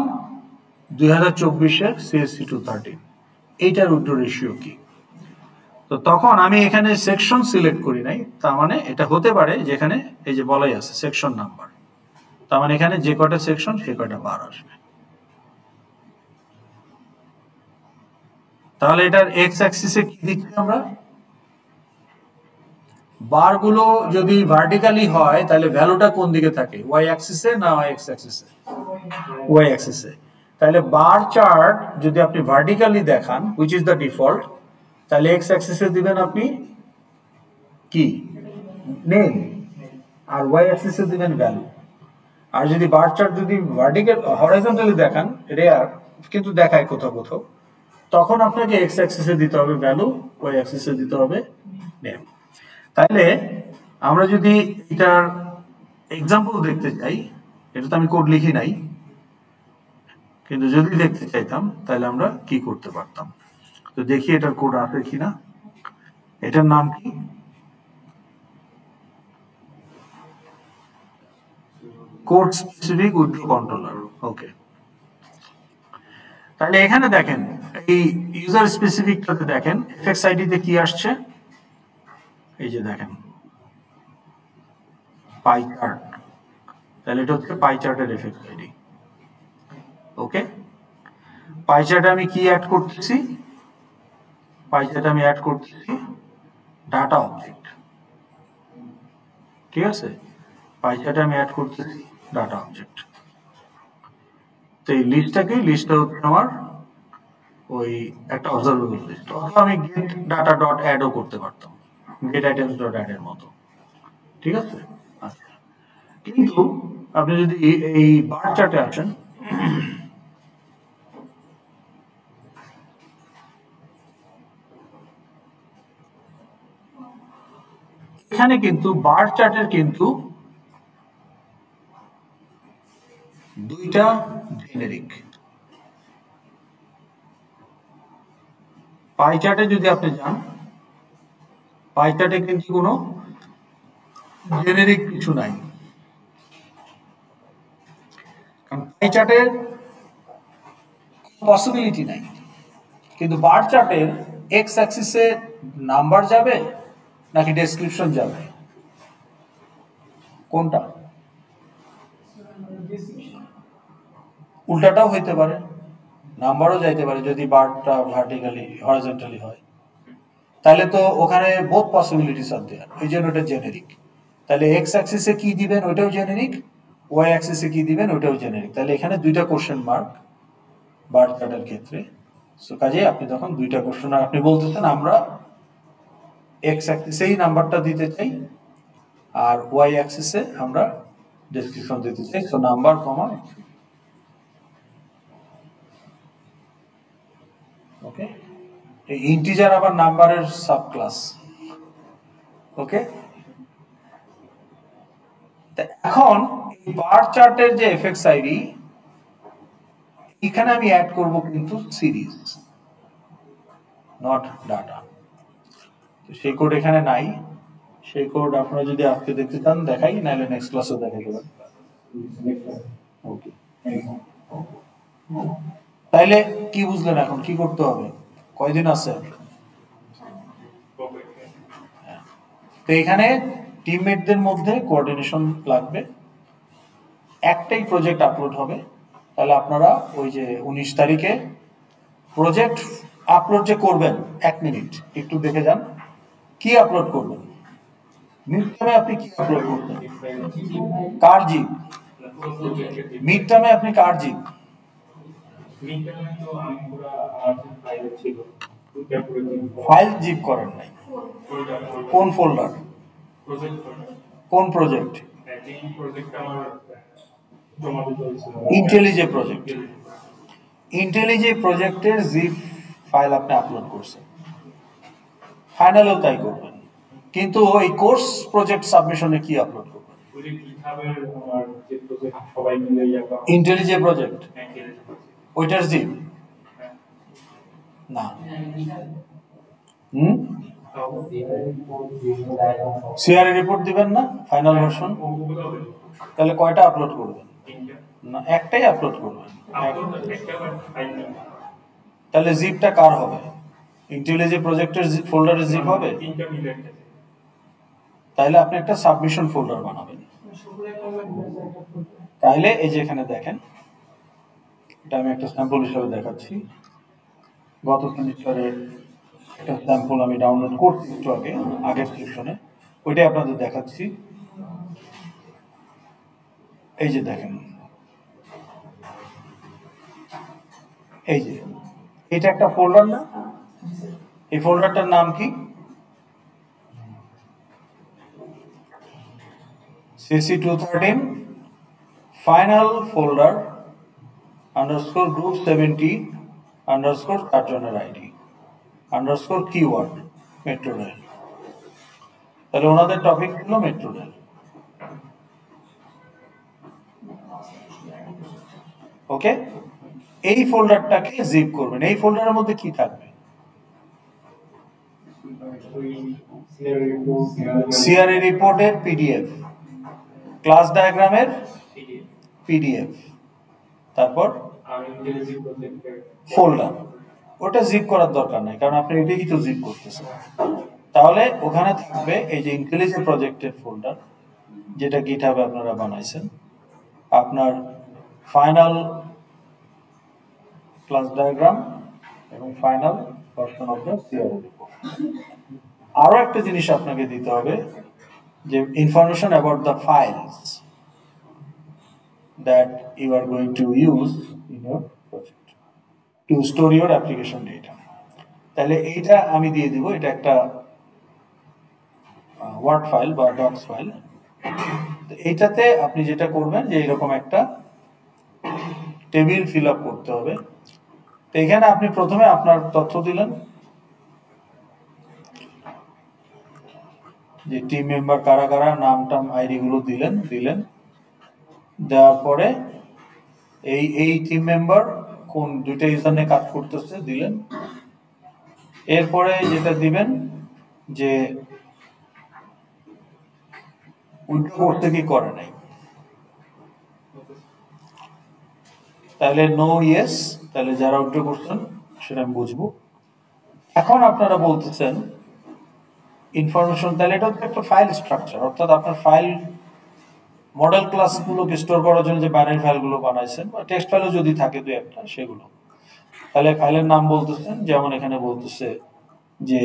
2024-এর সিএসসি 213, এইটার উইথড্র রেশিও কি। তো তখন আমি এখানে সেকশন সিলেক্ট করি নাই, তার মানে এটা হতে পারে যেখানে এই যে বলাই আছে সেকশন নাম্বার, তার মানে এখানে যে কয়টা সেকশন সে কয়টা বার আসবে। তাহলে এটার এক্স অ্যাক্সিসে কি দিচ্ছি আমরা, বারগুলো যদি ভার্টিক্যালি হয় তাহলে ভ্যালুটা কোন দিকে থাকে, ওয়াই অ্যাক্সিসে না এক্স অ্যাক্সিসে? ওয়াই অ্যাক্সিসে। তাহলে বার চার্ট যদি আপনি ভার্টিক্যালি দেখান, হুইচ ইজ দ্য ডিফল্ট, তাহলে এক্স অ্যাক্সিসে দিবেন আপনি কি, নেম, আর ওয়াই অ্যাক্সিসে দিবেন ভ্যালু। আর যদি বার চার্ট যদি ভার্টিক্যাল হরাইজন্টালি দেখান, রেয়ার কিন্তু দেখায় কোথাও কোথাও, তখন আপনাকে এক্স অ্যাক্সিসে দিতে হবে ভ্যালু, ওয়াই অ্যাক্সিসে দিতে হবে নেম। তাইলে আমরা যদি এটার এক্সাম্পল দেখতে চাই, এটা তো আমি কোড লিখি নাই, কিন্তু যদি দেখতে চাইতাম তাহলে আমরা কি করতে পারতাম। তো দেখি এটার কোড আছে কিনা। এটার নাম কি, কোড স্পেসিফিক উইথড্র কন্ট্রোলার। ওকে, তাহলে এখানে দেখেন এই ইউজার স্পেসিফিকটাতে দেখেন এফএক্স আইডিতে কি আসছে, এই যে দেখেন পাই চার্ট। তাহলে এটা হচ্ছে পাই চার্টের এফএক্স আইডি। ওকে, পাই চার্টে আমি কি অ্যাড করতেছি, পাই চার্টে আমি অ্যাড করতেছি ডাটা অবজেক্ট। ঠিক আছে, পাই চার্টে আমি অ্যাড করতেছি ডাটা অবজেক্ট। তো এই লিস্টটা হচ্ছে আমার ওই একটা অবজারভেবল লিস্ট, অথবা আমি গেট ডাটা ডট অ্যাডও করতে পারতাম, গেট আইটেমস ডট অ্যাড এর মতো। ঠিক আছে, আচ্ছা। কিন্তু আপনি যদি এই বার চার্টে আসেন, এখানে কিন্তু বার চার্টের কিন্তু দুইটা জেনেরিক। পাই চার্টে যদি আপনি যান, পাই চার্টে কিন্তু কোনো জেনেরিক কিছু নাই, কারণ পাই চার্টের পসিবিলিটি নাই। কিন্তু বার চার্টের এক্স অ্যাক্সিসে নাম্বার যাবে নাকি ডেসক্রিপশন যাবে, কোনটা? উল্টাটাও হইতে পারে, নাম্বারও যাইতে পারে যদি বারটা ভার্টিক্যালি হরিজন্টালি হয়, তাহলে তো ওখানে বোথ পসিবিলিটিস আর দেয়ার, ওই জন্য ওটা জেনেরিক। তাহলে এক্স অ্যাক্সিসে কি দিবেন ওইটাও জেনেরিক, ওয়াই অ্যাক্সিসে কি দিবেন ওইটাও জেনেরিক। তাহলে এখানে দুইটা কোশ্চেন মার্ক বার চার্টের ক্ষেত্রে। সো কাজে আপনি তখন দুইটা কোশ্চেন, আপনি বলতেছেন আমরা এক্স অ্যাক্সিসেই নাম্বারটা দিতে চাই আর ওয়াই অ্যাক্সিসে আমরা ডেসক্রিপশন দিতে চাই। সো নাম্বার কমা, ওকে। এই ইন্টিজার আবার নাম্বারের সাব ক্লাস, ওকে। এখন বার চার্টের যে এফএক্স আইডি, এখানে আমি অ্যাড করব কিন্তু সিরিজ, নট ডাটা। তো সেই কোড এখানে নাই, সেই কোড আপনারা যদি আজকে দেখতে চান দেখাই, নাহলে নেক্সট ক্লাসে দেখাই দেবেন। ওকে, তাইলে কি বুঝলেন এখন কি করতে হবে, কয়দিন আছে? তো এখানে টিমমেটদের মধ্যে কোঅর্ডিনেশন লাগবে, একটাই প্রজেক্ট আপলোড হবে। তাহলে আপনারা ওই যে 19 তারিখে প্রজেক্ট আপলোড যে করবেন, 1 মিনিট একটু দেখে যান কি আপলোড করবেন। মিড টার্মে আপনি কি আপলোড করবেন? কার জিপ? মিড টার্মে আপনি কার জিপ? ফাইল জিপ করেন নাই, কোন ফোল্ডার, কোন প্রজেক্ট? ইন্টেলিজে প্রজেক্ট, ইন্টেলিজে প্রজেক্টের জিপ ফাইল আপনি আপলোড করছেন, ফাইনালেও তাই করবেন। কিন্তু এই কোর্স প্রজেক্ট সাবমিশনে কি আপলোড করবেন? ইন্টেলিজে প্রজেক্ট, ওইটার জিপ না। সিআরএ রিপোর্ট দিবেন না ফাইনাল ভার্সন? তাহলে কয়টা আপলোড করবেন? না, একটাই আপলোড করবেন। তাহলে জিপটা কার হবে? ইন্টেলিজে প্রজেক্টের ফোল্ডারের জিপ হবে? তাহলে আপনি একটা সাবমিশন ফোল্ডার বানাবেন। তাহলে এই যে এখানে দেখেন, এটা আমি একটা স্যাম্পল হিসেবে দেখাচ্ছি। গত সেমিস্টারের একটা স্যাম্পল আমি ডাউনলোড করছি একটু আগে, আগের সেকশনে, ওইটাই আপনাদের দেখাচ্ছি। এই যে দেখেন, এই যে এটা একটা ফোল্ডার না, এই ফোল্ডারটার নাম কি? CC213 final folder underscore group 70 underscore কার্টনের ID underscore keyword metro rail. তাহলে ওনাদের টপিক ছিল মেট্রো রেল, ওকে। এই ফোল্ডারটাকে জিপ করবেন। এই ফোল্ডারের মধ্যে কি থাকবে? সিআরএ রিপোর্টের পিডিএফ, ক্লাস ডায়াগ্রামের পিডিএফ, তারপর ফোল্ডার। ওটা জিপ করার দরকার নাই, কারণ আপনি এটাই তো জিপ করতেছেন। তাহলে ওখানে থাকবে এই যে ইন্টেলিজে প্রজেক্টের ফোল্ডার, যেটা গিটহাবে আপনারা বানাইছেন, আপনার ফাইনাল ক্লাস ডায়াগ্রাম এবং final version of the CRA report. আরো একটা জিনিস আপনাকে দিতে হবে, যে information about the files that you are going to use in your project to store your application data. তাহলে এইটা আমি দিয়ে দিব, এটা একটা ওয়ার্ড ফাইল বা ডক্স ফাইল। এইটাতে আপনি যেটা করবেন যে এরকম একটা টেবিল ফিল আপ করতে হবে। তো এখানে আপনি প্রথমে আপনার তথ্য দিলেন, যে টিম মেম্বার কারা কারা, নাম টাম আইডি গুলো দিলেন, দেওয়ার পরে এই টিম মেম্বার কোন দুইটা ইউজার নিয়ে কাজ করতেছে দিলেন। এরপরে যেটা দিবেন যে উইথড্র করতে কি করে নাই, তাহলে নো ইয়েস, তাহলে যারা উইথড্র করছেন সেটা আমি বুঝবো। এখন আপনারা বলতেছেন ইনফরমেশন, তাহলে এটা হচ্ছে একটা ফাইল স্ট্রাকচার, অর্থাৎ আপনার ফাইল মডেল ক্লাসগুলোকে স্টোর করার জন্য যে বাইনারি ফাইলগুলো বানাইছেন বা টেক্সট ফাইলও যদি থাকে দুই একটা সেগুলো, তাহলে ফাইলের নাম বলতেছেন, যেমন এখানে বলতেছে যে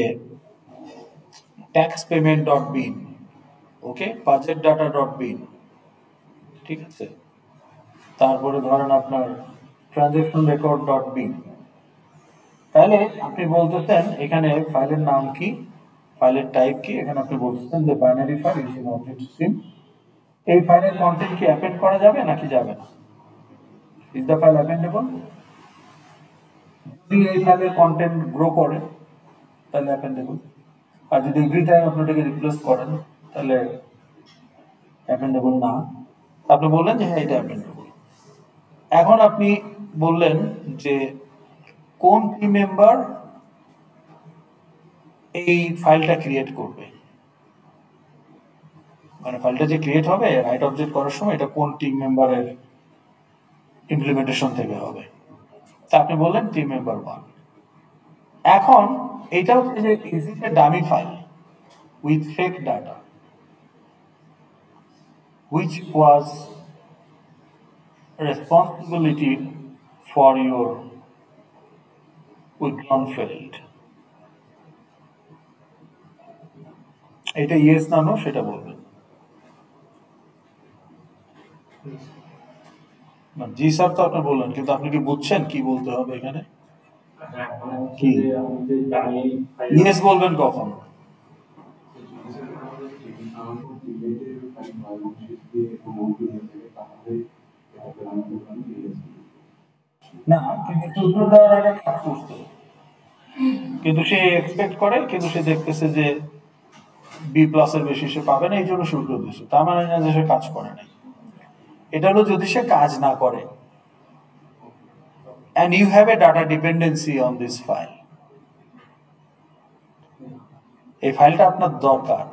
ট্যাক্স পেমেন্ট ডট বিন, ওকে, বাজেট ডাটা ডট বিন, ঠিক আছে। তারপরে ধরেন আপনার ট্রানজেকশন রেকর্ড ডট বিন। তাহলে আপনি বলতেছেন এখানে ফাইলের নাম কি, ফাইলের টাইপ কি, এখানে আপনি বলতেছেন যে binary file using object stream. এই ফাইলের কন্টেন্ট কি অ্যাপেন্ড করা যাবে নাকি যাবে না? Is the file appendable? যদি এই ফাইলের কন্টেন্ট গ্রো করে তাহলে অ্যাপেন্ডেবল, আর যদি এভরি টাইম আপনি এটাকে রিপ্লেস করেন তাহলে অ্যাপেন্ডেবল না। আপনি বললেন যে হ্যাঁ এটা অ্যাপেন্ডেবল। এখন আপনি বললেন যে কোন টিম মেম্বার এই ফাইলটা ক্রিয়েট করবে, মানে ফাইলটা যে ক্রিয়েট হবে রাইট অবজেক্ট করার সময় এটা কোন টিম মেম্বারের ইমপ্লিমেন্টেশন থেকে হবে, তা আপনি বললেন টিম মেম্বার 1। এখন এটা হচ্ছে যে is it A dummy file with fake data which was responsibility for your withdrawn failed, এটা ইয়েস না নো সেটা বলবেন। জি স্যার তো আপনি বললেন, কিন্তু আপনি কি বুঝছেন কি বলতে হবে এখানে? কি ইয়েস বলবেন কখন? না, কিন্তু উত্তর দেওয়ার আগে কাজ করছে, কিন্তু সে এক্সপেক্ট করে, কিন্তু সে দেখতেছে যে বি প্লাসের বেশি সে পাবে না, এই জন্য শুরু করে দিয়েছে, তার মানে না যে সে কাজ করে নাই। এটা হলো যদি সে কাজ না করে and you have a data dependency on this file, এই ফাইলটা আপনার দরকার,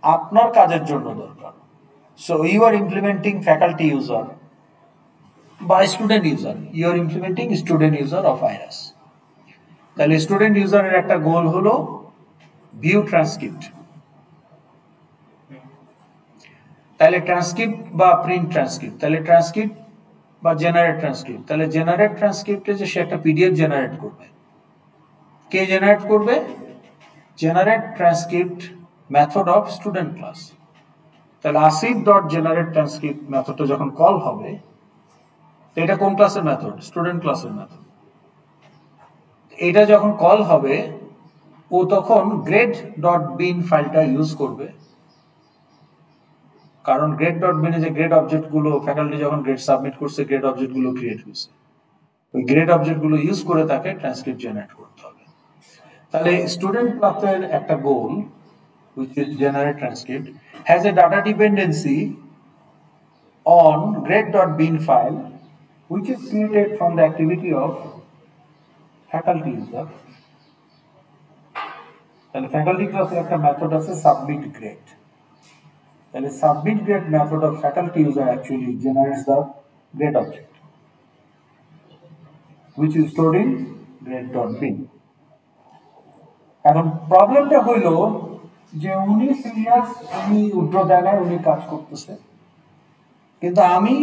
আপনার কাজের জন্য দরকার। So you are implementing faculty user বা student user, you are implementing student user of IRAS. তাহলে স্টুডেন্ট ইউজারের একটা গোল হলো ভিউ ট্রান্সক্রিপ্ট, তাহলে ট্রান্সক্রিপ্ট বা প্রিন্ট ট্রান্সক্রিপ্ট, তাহলে ট্রান্সক্রিপ্ট বা জেনারেট ট্রান্সক্রিপ্ট, তাহলে জেনারেট ট্রান্সক্রিপ্টে যে সে একটা পিডিএফ জেনারেট করবে, কে জেনারেট করবে? Generate transcript method of student class. তাহলে আসিফ ডট জেনারেট ট্রান্সক্রিপ্ট মেথডটা যখন কল হবে, এটা কোন ক্লাসের মেথড? স্টুডেন্ট ক্লাসের মেথড। এটা যখন কল হবে ও তখন গ্রেড ডট বিন ফাইলটা ইউজ করবে, কারণ গ্রেড ডট বিনে যে গ্রেড অবজেক্টগুলো ফ্যাকাল্টি যখন গ্রেড সাবমিট করছে গ্রেড অবজেক্টগুলো ক্রিয়েট হয়েছে, ওই গ্রেড অবজেক্টগুলো ইউজ করে তাকে ট্রান্সক্রিপ্ট জেনারেট করতে হবে। তাহলে স্টুডেন্ট ক্লাসের একটা গোল which is generate transcript has a data dependency on grade.bin file which is created from the activity of faculty user. তাহলে ফ্যাকাল্টি ক্লাসের একটা মেথড আছে সাবমিট গ্রেড, তাহলে submit grade method of faculty user actually generates the grade object which is stored in grade.bin. এখন প্রবলেমটা হইল যে উনি সিরিয়াস, উনি উইথড্র দেয় না, উনি কাজ করতেছে, কিন্তু আমি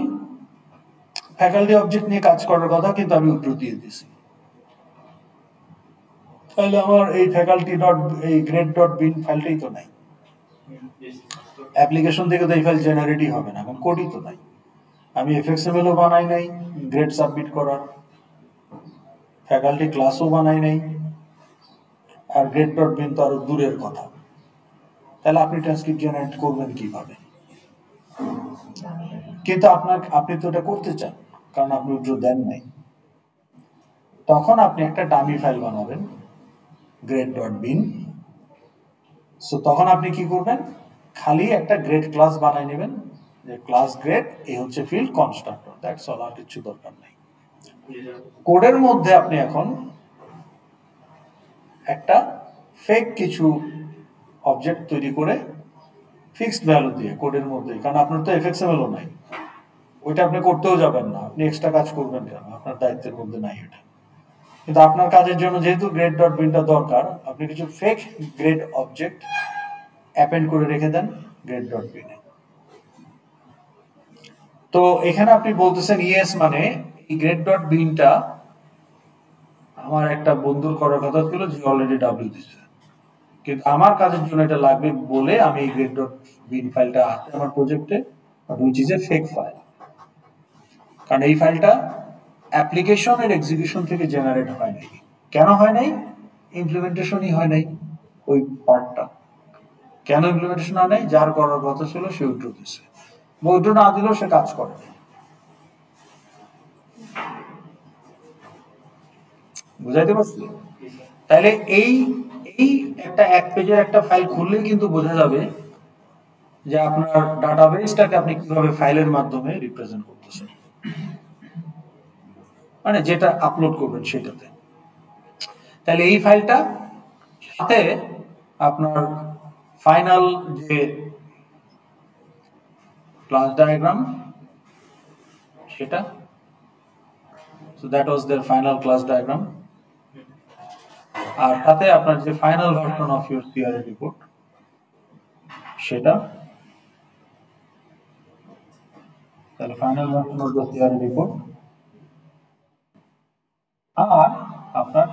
ফ্যাকাল্টি অবজেক্ট নিয়ে কাজ করার কথা, কিন্তু আমি উইথড্র দিয়ে দিছি। তাহলে আমার এই ফ্যাকাল্টি ডট এই গ্রেড ডট বিন ফাইলটাই তো নাই, অ্যাপ্লিকেশন থেকে তো এই ফাইল জেনারেটই হবে না, কারণ কোডই তো নাই। আমি এফএক্সএমএলও বানাই নাই গ্রেড সাবমিট করার, ফ্যাকাল্টি ক্লাসও বানাই নাই, আর গ্রেড ডট বিন তো আরো দূরের কথা। তাহলে আপনি ট্রান্সক্রিপ্ট জেনারেট করবেন কিভাবে? কিন্তু আপনি তো এটা করতে চান, কারণ আপনি উইথড্র দেন নাই। তখন আপনি একটা ডামি ফাইল বানাবেন গ্রেড ডট বিন। সো তখন আপনি কি করবেন? খালি একটা গ্রেড ক্লাস বানাই নেবেন, যে ক্লাস গ্রেড, এই হচ্ছে ফিল্ড কনস্ট্রাক্টর, দ্যাটস অল, আর কিছু দরকার নাই। কোডের মধ্যে আপনি এখন একটা ফেক কিছু অবজেক্ট তৈরি করে ফিক্সড ভ্যালু দিয়ে কোডের মধ্যে, কারণ আপনার তো এফএক্সএমএলও নাই, ওইটা আপনি করতেও যাবেন না, আপনি এক্সট্রা কাজ করবেন কেন? আপনার দায়িত্বের মধ্যে নাই এটা। কিন্তু আপনার কাজের জন্য যেহেতু গ্রেড ডট বিনটা দরকার, আপনি কিছু ফেক গ্রেড অবজেক্ট অ্যাপেন্ড করে রেখে দেন গ্রেড ডট বিনে। তো এখানে আপনি বলতেছেন ইয়েস, মানে এই গ্রেড ডট বিনটা আমার একটা বন্ধুর করার কথা ছিল যে অলরেডি ডাব্লিউ দিছে, কিন্তু আমার কাজের জন্য এটা লাগবে বলে আমি এই গ্রেড ডট বিন ফাইলটা আছে আমার প্রজেক্টে, but which is a fake file. কারণ এই ফাইলটা অ্যাপ্লিকেশনের এক্সিকিউশন থেকে জেনারেট হয় নাই। কেন হয় নাই? ইমপ্লিমেন্টেশনই হয় নাই ওই পার্টটা। কেন ইমপ্লিমেন্টেশন হয় নাই? যার করার কথা ছিল সে উইথড্র দিছে, উইথড্র না দিলেও সে কাজ করে। বুঝাইতে পারছি? তাহলে এই এই একটা এক পেজের একটা ফাইল খুললেই কিন্তু বোঝা যাবে যে আপনার ডাটাবেসটাকে আপনি কিভাবে ফাইলের মাধ্যমে রিপ্রেজেন্ট করতেছেন, মানে যেটা আপলোড করবেন সেটাতে। তাহলে এই ফাইলটা সাথে আপনার ফাইনাল যে ক্লাস ডায়াগ্রাম সেটা, so that was their final class diagram, আর সাথে আপনার যে final version of your CRA report সেটা। তাহলে final version of the CRA report, আর আপনার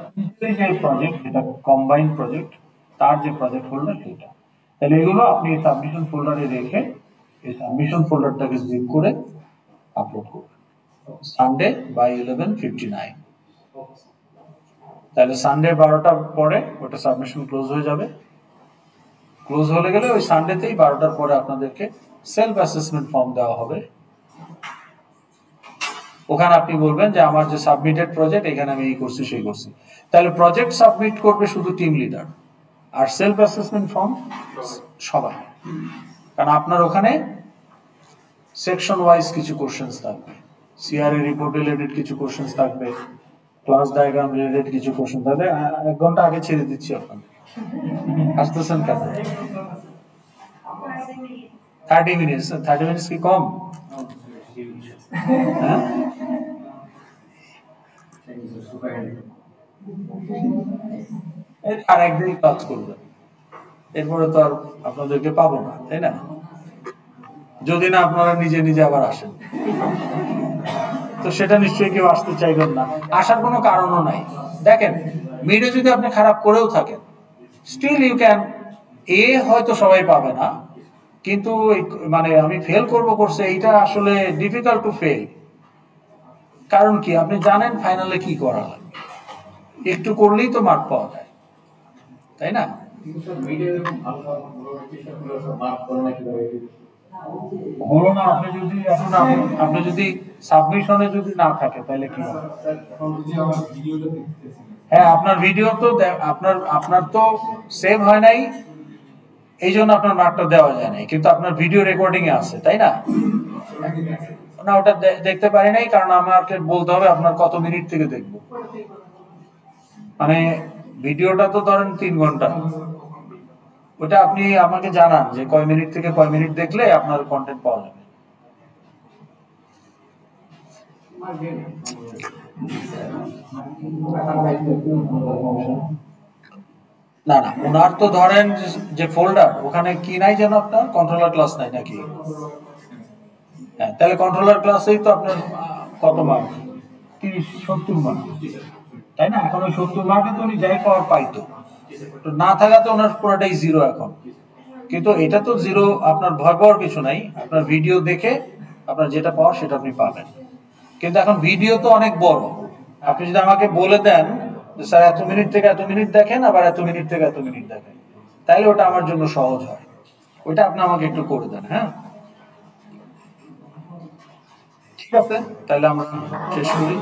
যে প্রজেক্ট, যেটা কম্বাইন প্রজেক্ট, তার যে প্রজেক্ট ফোল্ডার সেটা। তাহলে এগুলো আপনি সাবমিশন ফোল্ডারে রেখে এই সাবমিশন ফোল্ডারটাকে জিপ করে আপলোড করবেন সানডে বাই 11:59। তাহলে সানডে 12টার পরে ওটা সাবমিশন ক্লোজ হয়ে যাবে। ক্লোজ হয়ে গেলে ওই সানডেতেই 12টার পরে আপনাদেরকে সেলফ অ্যাসেসমেন্ট ফর্ম দেওয়া হবে। ওখানে আপনি বলবেন যে আমার যে সাবমিটেড প্রজেক্ট, এখানে আমি এই করছি সেই করছি। তাহলে প্রজেক্ট সাবমিট করবে শুধু টিম লিডার, আর সেলফ অ্যাসেসমেন্ট ফর্ম সবাই। কারণ আপনার ওখানে সেকশন ওয়াইজ কিছু কোশ্চেন্স থাকবে, সিআরএ রিপোর্ট রিলেটেড কিছু কোশ্চেন্স থাকবে, ক্লাস ডায়াগ্রাম রিলেটেড কিছু কোশ্চেন থাকবে। 1 ঘন্টা আগে ছেড়ে দিচ্ছি আপনাদের, আসতেছেন কেন? 30 মিনিটস, 30 মিনিটস কি কম? হ্যাঁ, আর একদিন ক্লাস করবেন, এরপরে তো আর আপনাদেরকে পাবো না, তাই না? যদি না আপনারা নিজে নিজে আবার আসেন, তো সেটা নিশ্চয়ই কেউ আসতে চাইবেন না, আসার কোনো কারণও নাই। দেখেন, মিডে যদি আপনি খারাপ করেও থাকেন, স্টিল ইউ ক্যান, এ হয়তো সবাই পাবে না, কিন্তু মানে আমি ফেল করবো করছে, এইটা আসলে ডিফিকাল্ট টু ফেল। কারণ কি, আপনি জানেন ফাইনালে কি করা লাগবে, একটু করলেই তো মার্ক পাওয়া যায়, তাই না? হলো না, আপনি যদি সাবমিশনে যদি না থাকে তাহলে কি হবে? হ্যাঁ, আপনার ভিডিও তো আপনার তো সেভ হয় নাই, এই জন্য আপনার মার্কটা দেওয়া যায় নাই, কিন্তু আপনার ভিডিও রেকর্ডিং এ আছে, তাই না? না, ওটা দেখতে পারি নাই, কারণ আমাকে বলতে হবে আপনার কত মিনিট থেকে দেখবো। মানে ভিডিওটা তো ধরেন 3 ঘন্টা, ওটা আপনি আমাকে জানান যে কয় মিনিট থেকে কয় মিনিট দেখলে আপনার কন্টেন্ট পাওয়া যাবে। না না, ওনার তো ধরেন যে ফোল্ডার, ওখানে কি নাই যেন আপনার কন্ট্রোলার ক্লাস নাই নাকি? হ্যাঁ, তাহলে কন্ট্রোলার ক্লাসেই তো আপনার কত মার্ক? 30-70 মার্ক, তাই না? এখন ওই 70 মার্কে তো উনি যাই পাওয়ার পাইতো, তো না থাকাতে ওনার পুরোটাই জিরো এখন। কিন্তু এটা তো জিরো, আপনার ভয় পাওয়ার কিছু নাই, আপনার ভিডিও দেখে আপনার যেটা পাওয়ার সেটা আপনি পাবেন। কিন্তু এখন ভিডিও তো অনেক বড়, আপনি যদি আমাকে বলে দেন যে স্যার এত মিনিট থেকে এত মিনিট দেখেন, আবার এত মিনিট থেকে এত মিনিট দেখেন, তাইলে ওটা আমার জন্য সহজ হয়। ওইটা আপনি আমাকে একটু করে দেন। হ্যাঁ, ঠিক আছে, তাহলে আমরা শেষ করি।